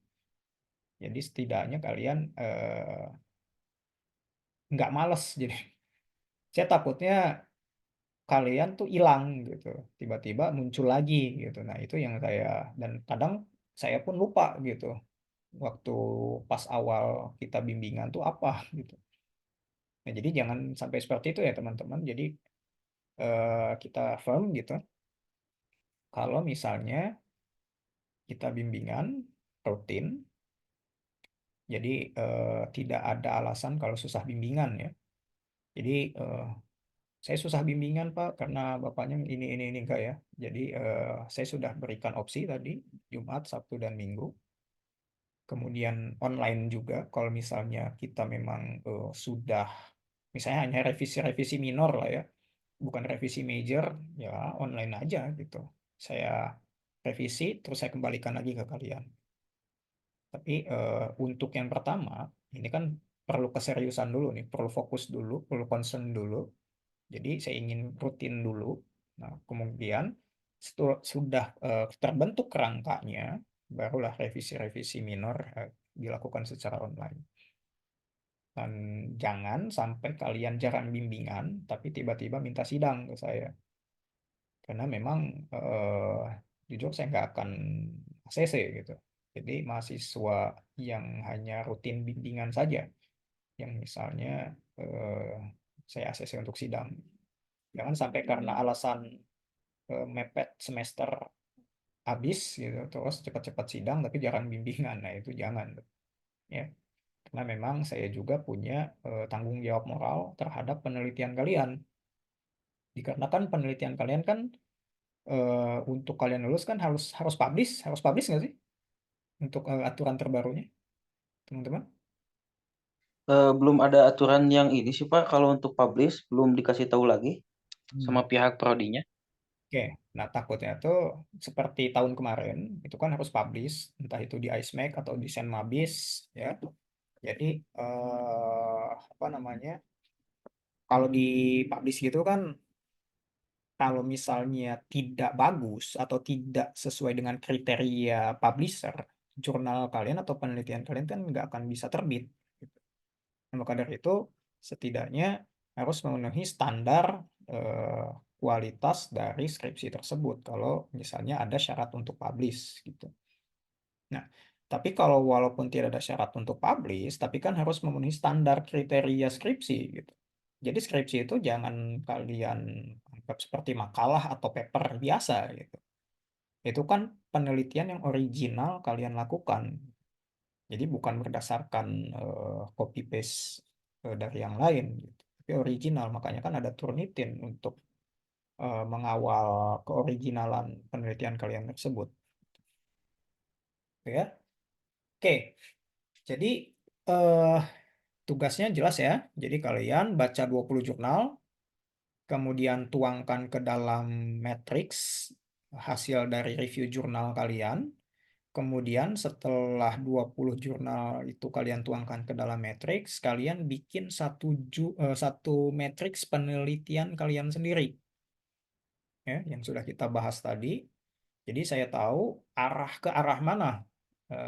Jadi setidaknya kalian nggak males. Jadi saya takutnya kalian tuh hilang gitu. Tiba-tiba muncul lagi gitu. Nah, itu yang dan kadang saya pun lupa gitu. Waktu pas awal kita bimbingan tuh apa gitu. Nah, jadi jangan sampai seperti itu ya teman-teman. Jadi kita firm gitu. Kalau misalnya kita bimbingan rutin, jadi tidak ada alasan kalau susah bimbingan ya. Jadi saya susah bimbingan Pak karena bapaknya ini enggak ya. Jadi saya sudah berikan opsi tadi Jumat, Sabtu dan Minggu. Kemudian online juga kalau misalnya kita memang sudah misalnya hanya revisi-revisi minor lah ya, bukan revisi major, ya online aja gitu. Saya revisi terus saya kembalikan lagi ke kalian. Tapi untuk yang pertama, ini kan perlu keseriusan dulu nih, perlu fokus dulu, perlu concern dulu. Jadi saya ingin rutin dulu. Nah, kemudian sudah terbentuk kerangkanya, barulah revisi-revisi minor dilakukan secara online. Dan jangan sampai kalian jarang bimbingan, tapi tiba-tiba minta sidang ke saya. Karena memang jujur saya nggak akan ACC gitu. Jadi mahasiswa yang hanya rutin bimbingan saja, yang misalnya saya ACC untuk sidang. Jangan sampai karena alasan mepet semester habis gitu, terus cepat-cepat sidang tapi jarang bimbingan. Nah, itu jangan. Ya. Karena memang saya juga punya tanggung jawab moral terhadap penelitian kalian. Dikarenakan penelitian kalian kan untuk kalian lulus kan harus publish nggak sih untuk aturan terbarunya teman-teman?
Belum ada aturan yang ini sih Pak, kalau untuk publish belum dikasih tahu lagi sama pihak prodinya.
Oke, nah takutnya tuh seperti tahun kemarin itu kan harus publish entah itu di ISMEC atau di Senmabis ya. Jadi apa namanya? Kalau di publish gitu kan kalau misalnya tidak bagus atau tidak sesuai dengan kriteria publisher, jurnal kalian atau penelitian kalian kan nggak akan bisa terbit. Gitu. Nah, maka dari itu setidaknya harus memenuhi standar eh, kualitas dari skripsi tersebut kalau misalnya ada syarat untuk publish gitu. Nah, tapi kalau walaupun tidak ada syarat untuk publish, tapi kan harus memenuhi standar kriteria skripsi gitu. Jadi skripsi itu jangan kalian anggap seperti makalah atau paper biasa gitu. Itu kan penelitian yang original kalian lakukan. Jadi bukan berdasarkan copy paste dari yang lain, gitu. Tapi original. Makanya kan ada Turnitin untuk mengawal keoriginalan penelitian kalian tersebut. Oke ya. Oke. Jadi tugasnya jelas ya. Jadi kalian baca 20 jurnal, kemudian tuangkan ke dalam matriks hasil dari review jurnal kalian. Kemudian setelah 20 jurnal itu kalian tuangkan ke dalam matriks, kalian bikin satu matriks penelitian kalian sendiri. Ya, yang sudah kita bahas tadi. Jadi saya tahu ke arah mana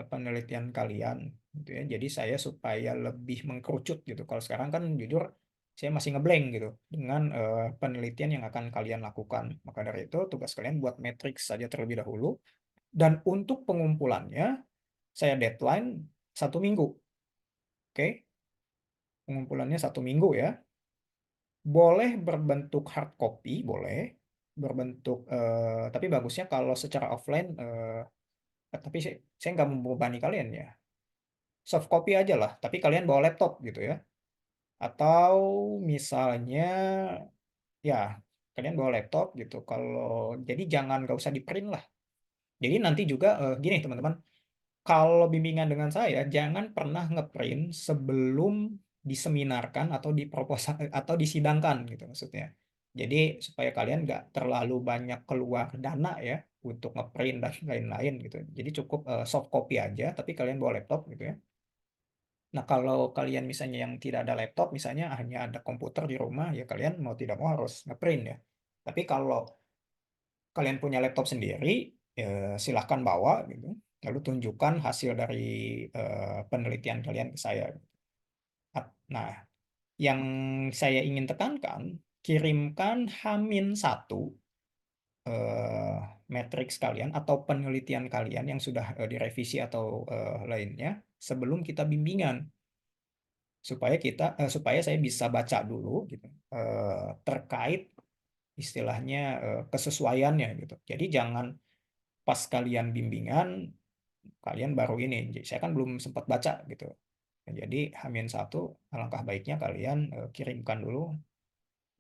penelitian kalian, gitu ya. Jadi saya supaya lebih mengkerucut gitu. Kalau sekarang kan jujur saya masih ngeblank gitu dengan penelitian yang akan kalian lakukan. Maka dari itu tugas kalian buat matriks saja terlebih dahulu. Dan untuk pengumpulannya saya deadline 1 minggu. Oke, pengumpulannya 1 minggu ya. Boleh berbentuk hard copy, boleh berbentuk, tapi bagusnya kalau secara offline. Tapi saya nggak membebani kalian ya. Soft copy aja lah, tapi kalian bawa laptop gitu ya. Atau misalnya ya kalian bawa laptop gitu. Kalau jadi jangan nggak usah di print lah. Jadi nanti juga gini teman-teman, kalau bimbingan dengan saya jangan pernah ngeprint sebelum diseminarkan atau diproposal atau disidangkan gitu maksudnya. Jadi supaya kalian nggak terlalu banyak keluar dana ya untuk ngeprint dan lain-lain gitu. Jadi cukup soft copy aja, tapi kalian bawa laptop gitu ya. Nah, kalau kalian misalnya yang tidak ada laptop, misalnya hanya ada komputer di rumah, ya kalian mau tidak mau harus ngeprint ya. Tapi kalau kalian punya laptop sendiri, ya silahkan bawa gitu. Lalu tunjukkan hasil dari penelitian kalian ke saya. Nah, yang saya ingin tekankan, kirimkan H-1 eh, matriks kalian atau penelitian kalian yang sudah direvisi atau lainnya sebelum kita bimbingan. Supaya saya bisa baca dulu gitu terkait istilahnya kesesuaiannya gitu. Jadi jangan pas kalian bimbingan kalian baru ini. Jadi, saya kan belum sempat baca gitu. Nah, jadi H-1 alangkah baiknya kalian kirimkan dulu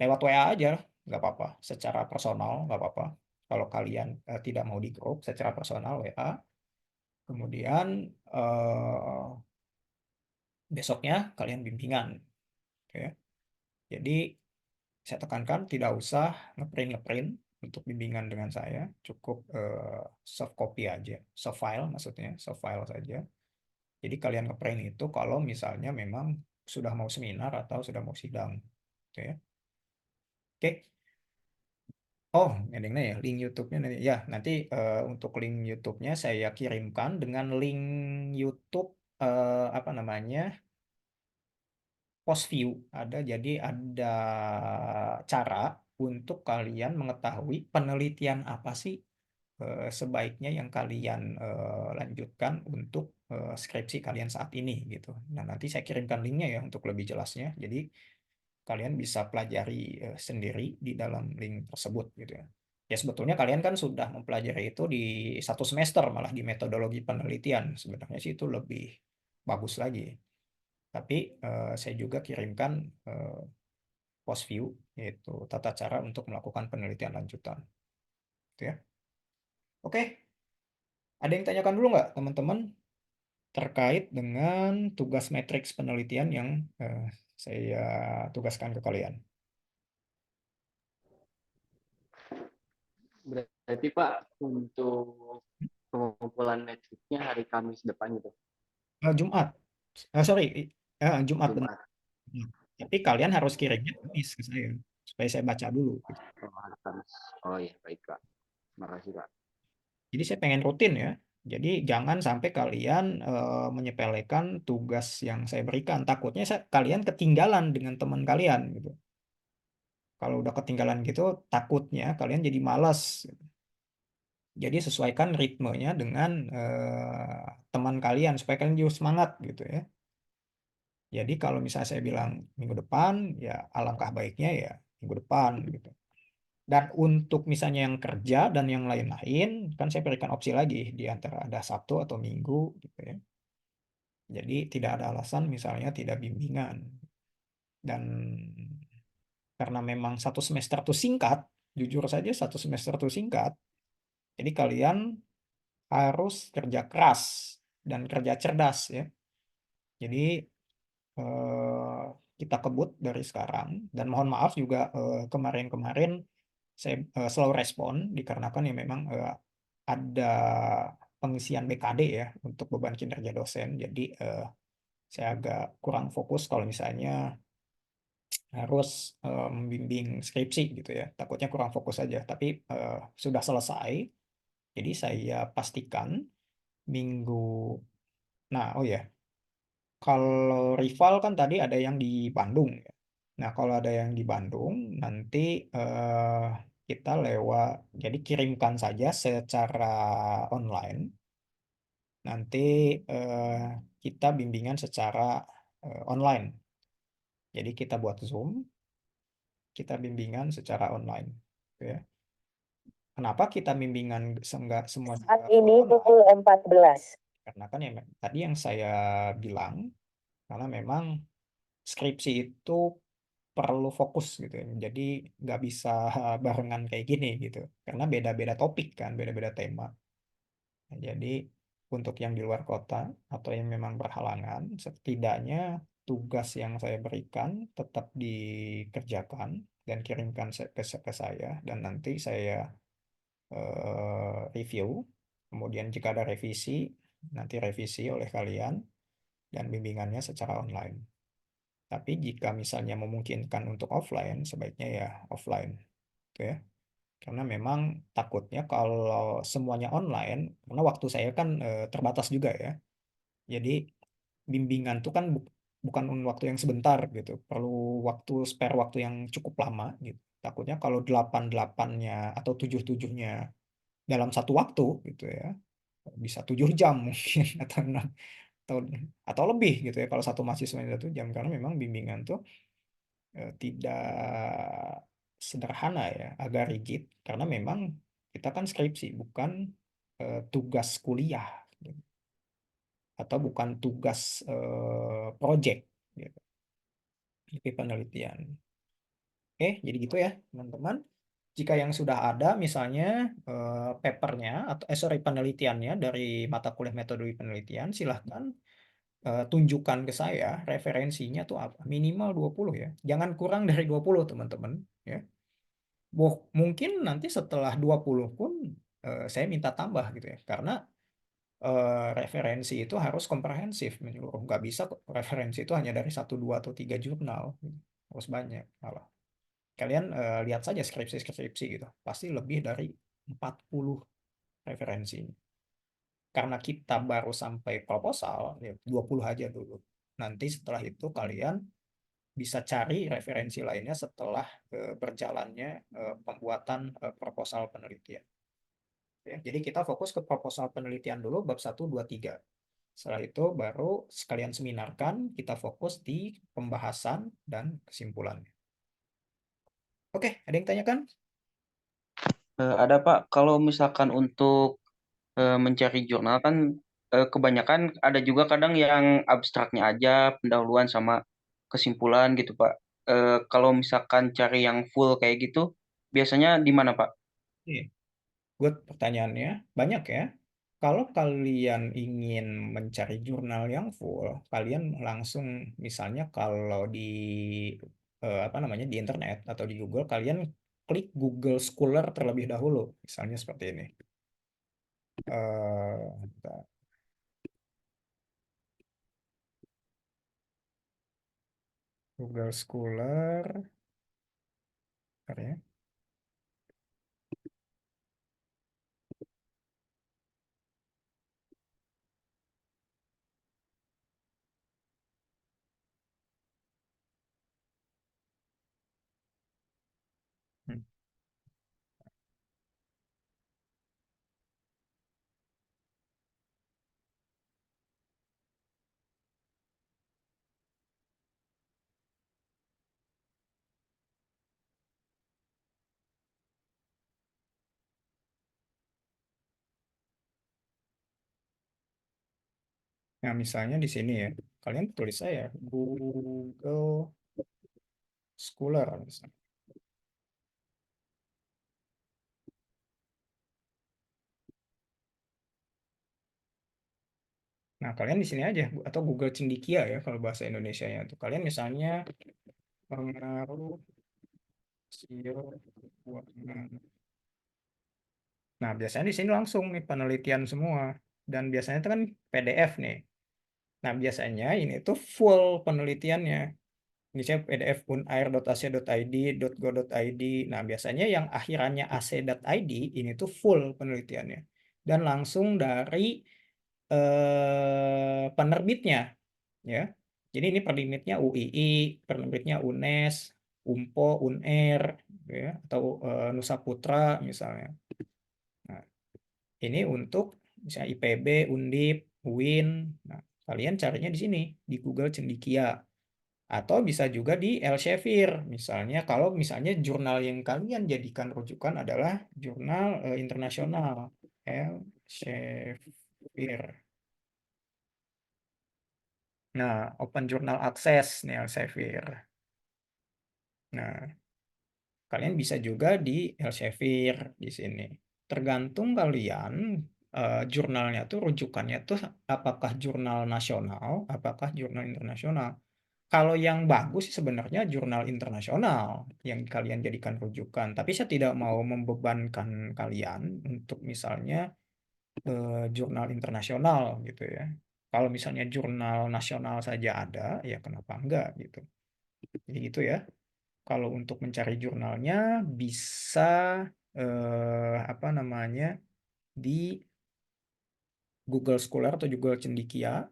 lewat WA aja, nggak apa-apa. Secara personal nggak apa-apa. Kalau kalian tidak mau di grup, secara personal WA. Kemudian besoknya kalian bimbingan, gitu ya. Jadi saya tekankan tidak usah ngeprint untuk bimbingan dengan saya, cukup soft copy aja, soft file maksudnya, soft file saja. Jadi kalian ngeprint itu kalau misalnya memang sudah mau seminar atau sudah mau sidang, gitu ya. Oke. Oh, endingnya ya, link YouTube-nya nanti. Ya, nanti untuk link YouTube-nya saya kirimkan dengan link YouTube apa namanya? Post view ada, jadi ada cara untuk kalian mengetahui penelitian apa sih sebaiknya yang kalian lanjutkan untuk skripsi kalian saat ini gitu. Nah, nanti saya kirimkan linknya ya untuk lebih jelasnya. Jadi kalian bisa pelajari sendiri di dalam link tersebut gitu ya. Ya sebetulnya kalian kan sudah mempelajari itu di 1 semester malah di metodologi penelitian. Sebenarnya sih itu lebih bagus lagi. Tapi saya juga kirimkan post view, yaitu tata cara untuk melakukan penelitian lanjutan. Gitu ya. Oke, ada yang tanyakan dulu nggak teman-teman terkait dengan tugas matriks penelitian yang saya tugaskan ke kalian?
Berarti Pak, untuk pengumpulan matriknya hari Kamis depan gitu.
Jumat, sorry, Jumat benar.
Jumat.
Tapi kalian harus kirimnya Kamis ke saya supaya saya baca dulu. Gitu.
Oh, hari Kamis. Oh iya, baik Pak. Makasih Pak.
Jadi saya pengen rutin ya. Jadi jangan sampai kalian menyepelekan tugas yang saya berikan. Takutnya kalian ketinggalan dengan teman kalian gitu. Kalau udah ketinggalan gitu, takutnya kalian jadi malas. Jadi sesuaikan ritmenya dengan teman kalian supaya kalian juga semangat gitu ya. Jadi kalau misalnya saya bilang minggu depan, ya alangkah baiknya ya minggu depan gitu. Dan untuk misalnya yang kerja dan yang lain-lain, kan saya berikan opsi lagi di antara ada Sabtu atau Minggu gitu ya. Jadi tidak ada alasan misalnya tidak bimbingan. Dan karena memang satu semester itu singkat, jujur saja satu semester itu singkat, jadi kalian harus kerja keras dan kerja cerdas ya. Jadi eh, kita kebut dari sekarang dan mohon maaf juga kemarin-kemarin saya slow respon dikarenakan ya memang ada pengisian BKD ya untuk beban kinerja dosen. Jadi saya agak kurang fokus kalau misalnya harus membimbing skripsi gitu ya. Takutnya kurang fokus aja. Tapi sudah selesai. Jadi saya pastikan minggu. Nah, oh ya, kalau rival kan tadi ada yang di Bandung ya. Nah, kalau ada yang di Bandung, nanti eh, kita lewat, jadi kirimkan saja secara online. Nanti eh, kita bimbingan secara online. Jadi kita buat Zoom, kita bimbingan secara online. Gitu ya. Kenapa kita bimbingan enggak semua
Saat
full
ini
online?
pukul 14.
Karena kan ya tadi yang saya bilang, karena memang skripsi itu perlu fokus gitu ya. Jadi nggak bisa barengan kayak gini gitu. Karena beda-beda topik kan, beda-beda tema. Nah, jadi untuk yang di luar kota atau yang memang berhalangan, setidaknya tugas yang saya berikan tetap dikerjakan dan kirimkan ke saya dan nanti saya review. Kemudian jika ada revisi, nanti revisi oleh kalian dan bimbingannya secara online. Tapi jika misalnya memungkinkan untuk offline, sebaiknya ya offline. Gitu ya. Karena memang takutnya kalau semuanya online, karena waktu saya kan terbatas juga ya. Jadi bimbingan itu kan bukan waktu yang sebentar gitu. Perlu spare waktu yang cukup lama gitu. Takutnya kalau 8-8-nya atau 7-7-nya dalam satu waktu gitu ya, bisa 7 jam mungkin atau 6 atau lebih gitu ya kalau satu mahasiswa 1 jam karena memang bimbingan tuh tidak sederhana ya, agak rigid karena memang kita kan skripsi bukan tugas kuliah gitu. Atau bukan tugas project gitu. Tapi penelitian. Oke, jadi gitu ya teman-teman. Jika yang sudah ada misalnya papernya atau sorry penelitiannya dari mata kuliah metode penelitian silahkan tunjukkan ke saya referensinya tuh apa. Minimal 20 ya. Jangan kurang dari 20 teman-teman ya. Mungkin nanti setelah 20 pun saya minta tambah gitu ya. Karena referensi itu harus komprehensif menyeluruh. Nggak bisa kok referensi itu hanya dari 1, 2, atau 3 jurnal. Gitu. Harus banyak malah. Kalian lihat saja skripsi-skripsi gitu. Pasti lebih dari 40 referensi. Karena kita baru sampai proposal, ya 20 aja dulu. Nanti setelah itu kalian bisa cari referensi lainnya setelah berjalannya pembuatan proposal penelitian. Ya, jadi kita fokus ke proposal penelitian dulu bab 1, 2, 3. Setelah itu baru sekalian seminarkan, kita fokus di pembahasan dan kesimpulannya. Oke, ada yang tanyakan?
Ada Pak, kalau misalkan untuk mencari jurnal kan kebanyakan ada juga kadang yang abstraknya aja, pendahuluan sama kesimpulan gitu Pak. Kalau misalkan cari yang full kayak gitu, biasanya di mana Pak?
Iya. Good pertanyaannya. Banyak ya. Kalau kalian ingin mencari jurnal yang full, kalian langsung misalnya kalau di apa namanya di internet atau di Google, kalian klik Google Scholar terlebih dahulu. Misalnya seperti ini. Bentar. Google Scholar. Bentar ya. Hmm. Nah, misalnya di sini ya, kalian tulis saya Google Scholar misalnya. Nah, kalian di sini aja atau Google Cendikia ya kalau bahasa Indonesianya tuh. Kalian misalnya pengaruh sio keuangan. Nah, biasanya di sini langsung nih penelitian semua. Dan biasanya itu kan PDF nih. Nah, biasanya ini tuh full penelitiannya. Misalnya PDF unair.ac.id, .go.id. Nah, biasanya yang akhirannya ac.id ini tuh full penelitiannya. Dan langsung dari penerbitnya. Ya. Jadi ini penerbitnya UII, penerbitnya UNES, UMPO, UNER, ya, atau Nusa Putra misalnya. Nah, ini untuk misalnya IPB, Undip, UIN. Nah, kalian carinya di sini di Google Cendikia atau bisa juga di Elsevier. Misalnya kalau misalnya jurnal yang kalian jadikan rujukan adalah jurnal internasional Elsevier. Nah, Open Journal Access nih Elsevier. Nah, kalian bisa juga di Elsevier di sini. Tergantung kalian jurnalnya tuh rujukannya tuh apakah jurnal nasional, apakah jurnal internasional. Kalau yang bagus sih sebenarnya jurnal internasional yang kalian jadikan rujukan. Tapi saya tidak mau membebankan kalian untuk misalnya jurnal internasional gitu ya. Kalau misalnya jurnal nasional saja ada, ya kenapa enggak gitu. Jadi gitu ya. Kalau untuk mencari jurnalnya bisa apa namanya di Google Scholar atau Google Cendikia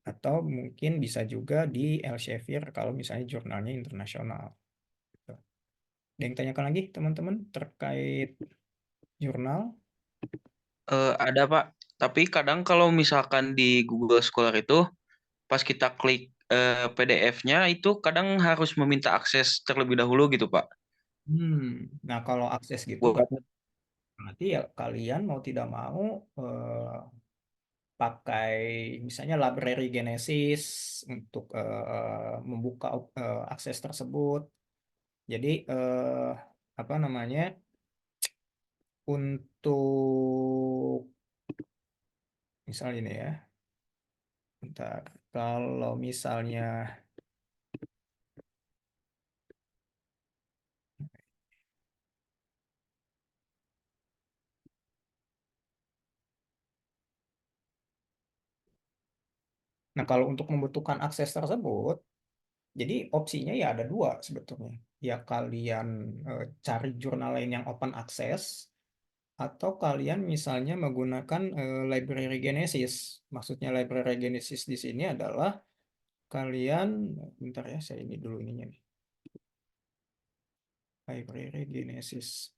atau mungkin bisa juga di Elsevier kalau misalnya jurnalnya internasional. Ada yang tanyakan lagi teman-teman terkait jurnal?
Ada Pak, tapi kadang kalau misalkan di Google Scholar itu pas kita klik PDF-nya itu kadang harus meminta akses terlebih dahulu gitu Pak.
Nah kalau akses gitu
Buat
berarti ya kalian mau tidak mau pakai misalnya library Genesis untuk membuka akses tersebut. Jadi apa namanya untuk misalnya ini ya, bentar. Kalau misalnya, nah kalau untuk membutuhkan akses tersebut, jadi opsinya ya ada dua sebetulnya. Ya kalian cari jurnal lain yang open access, atau kalian misalnya menggunakan library Genesis. Maksudnya library Genesis di sini adalah kalian, bentar ya, saya ini dulu ininya nih. Library Genesis.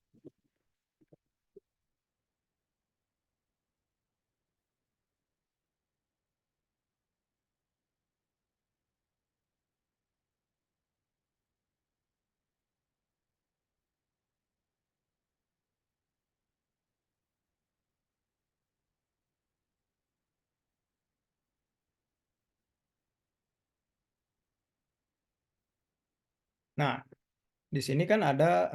Nah, di sini kan ada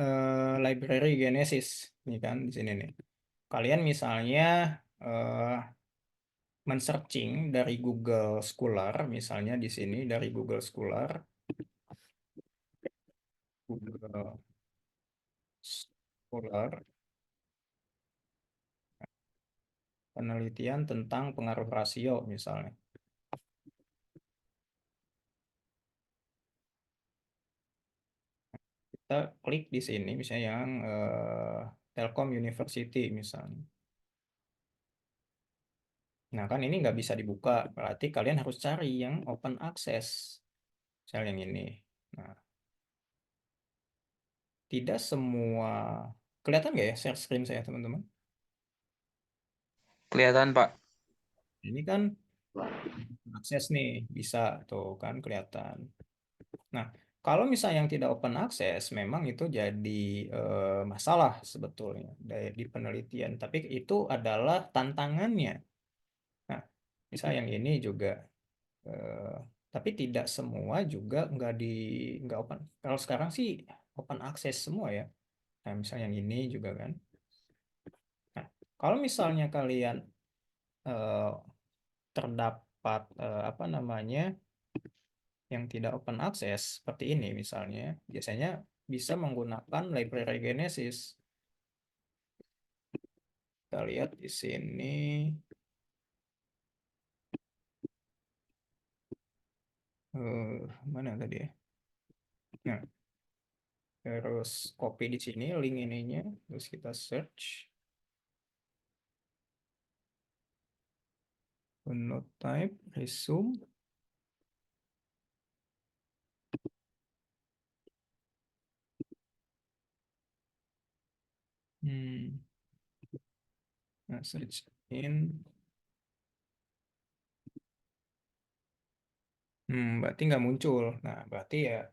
library Genesis, nih kan di sini nih. Kalian misalnya eh, men-searching dari Google Scholar, misalnya di sini dari Google Scholar, Google Scholar, penelitian tentang pengaruh rasio misalnya. Kita klik di sini misalnya yang Telkom University misalnya. Nah kan ini nggak bisa dibuka, berarti kalian harus cari yang open access. Misalnya yang ini. Nah, tidak semua, kelihatan nggak ya share screen saya teman-teman?
kelihatan Pak.
Ini kan akses nih, bisa tuh kan kelihatan. Nah, kalau misalnya yang tidak open access, memang itu jadi masalah sebetulnya di penelitian. Tapi itu adalah tantangannya. Nah, Misal yang ini juga, tapi tidak semua juga nggak open. Kalau sekarang sih open access semua ya. Nah, misal yang ini juga kan. Nah, kalau misalnya kalian terdapat apa namanya yang tidak open access seperti ini misalnya, biasanya bisa menggunakan library Genesis. Kita lihat di sini. Mana tadi ya? Nah, terus copy di sini link ininya, terus kita search. Download type, resume. Nah, search in. Berarti nggak muncul. Nah, berarti ya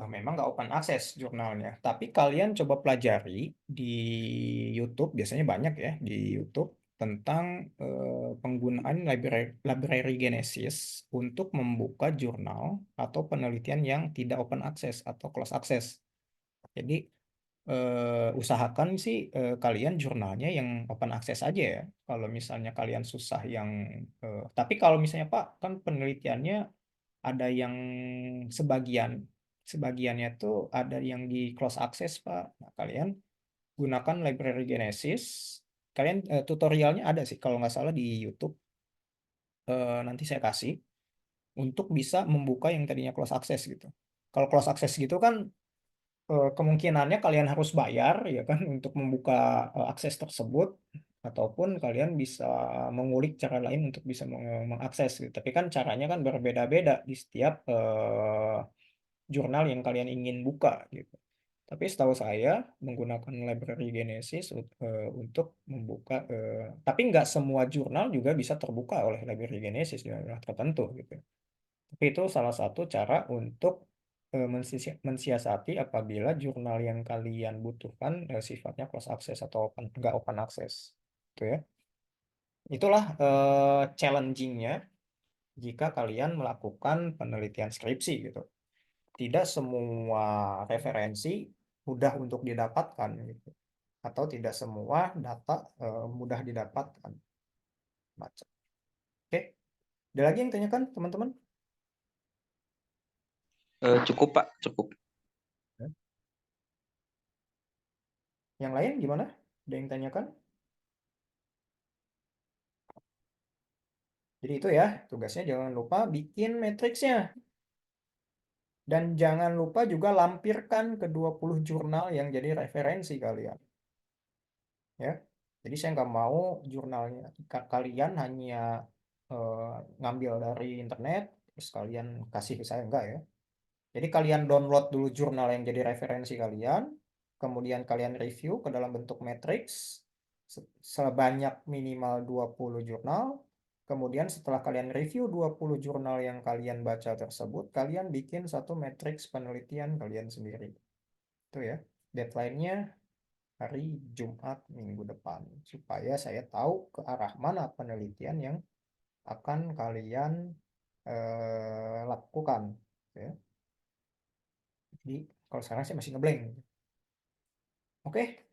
memang nggak open access jurnalnya. Tapi kalian coba pelajari di YouTube, biasanya banyak ya di YouTube tentang penggunaan library Genesis untuk membuka jurnal atau penelitian yang tidak open access atau close access. Jadi usahakan sih kalian jurnalnya yang open access aja ya. Kalau misalnya kalian susah yang, tapi kalau misalnya Pak kan penelitiannya ada yang sebagiannya tuh ada yang di close access Pak. Nah, kalian gunakan library Genesis. Kalian tutorialnya ada sih kalau nggak salah di YouTube. Nanti saya kasih untuk bisa membuka yang tadinya close access gitu. Kalau close access gitu kan kemungkinannya kalian harus bayar ya kan untuk membuka akses tersebut, ataupun kalian bisa mengulik cara lain untuk bisa mengakses gitu. Tapi kan caranya kan berbeda-beda di setiap jurnal yang kalian ingin buka gitu. Tapi setahu saya menggunakan library Genesis untuk membuka, tapi nggak semua jurnal juga bisa terbuka oleh library Genesis di jurnal tertentu gitu. Tapi itu salah satu cara untuk mensiasati apabila jurnal yang kalian butuhkan sifatnya close access atau nggak open access. Itu ya. Itulah challenging-nya jika kalian melakukan penelitian skripsi gitu. Tidak semua referensi mudah untuk didapatkan gitu. Atau tidak semua data mudah didapatkan. Macam. Oke. Ada lagi yang tanyakan teman-teman?
Cukup Pak, cukup.
Yang lain gimana? Ada yang tanyakan? Jadi itu ya, tugasnya jangan lupa bikin matriksnya. Dan jangan lupa juga lampirkan ke 20 jurnal yang jadi referensi kalian. Ya. Jadi saya nggak mau jurnalnya kalian hanya ngambil dari internet, terus kalian kasih ke saya, enggak ya. Jadi kalian download dulu jurnal yang jadi referensi kalian, kemudian kalian review ke dalam bentuk matriks sebanyak minimal 20 jurnal. Kemudian setelah kalian review 20 jurnal yang kalian baca tersebut, kalian bikin satu matriks penelitian kalian sendiri. Itu ya. Deadline-nya hari Jumat minggu depan. Supaya saya tahu ke arah mana penelitian yang akan kalian lakukan. Ya. Jadi kalau sekarang saya masih ngeblank. Oke.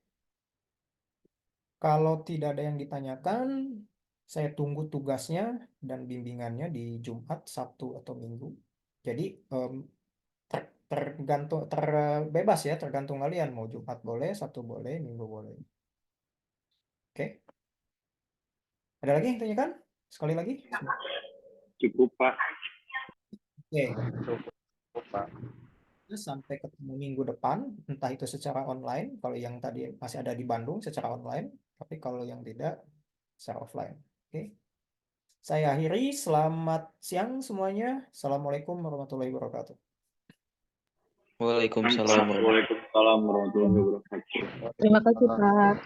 Kalau tidak ada yang ditanyakan, saya tunggu tugasnya dan bimbingannya di Jumat, Sabtu, atau Minggu. Jadi terbebas ya, tergantung kalian. Mau Jumat boleh, Sabtu boleh, Minggu boleh. Oke. Ada lagi yang ditanyakan? Sekali lagi.
Cukup Pak.
Oke.
Cukup, Pak.
Sampai ketemu minggu depan, entah itu secara online, kalau yang tadi masih ada di Bandung secara online, tapi kalau yang tidak secara offline. Oke. Saya akhiri, selamat siang semuanya. Assalamualaikum warahmatullahi wabarakatuh.
Waalaikumsalam warahmatullahi wabarakatuh.
Waalaikumsalam warahmatullahi wabarakatuh.
Terima kasih, Pak.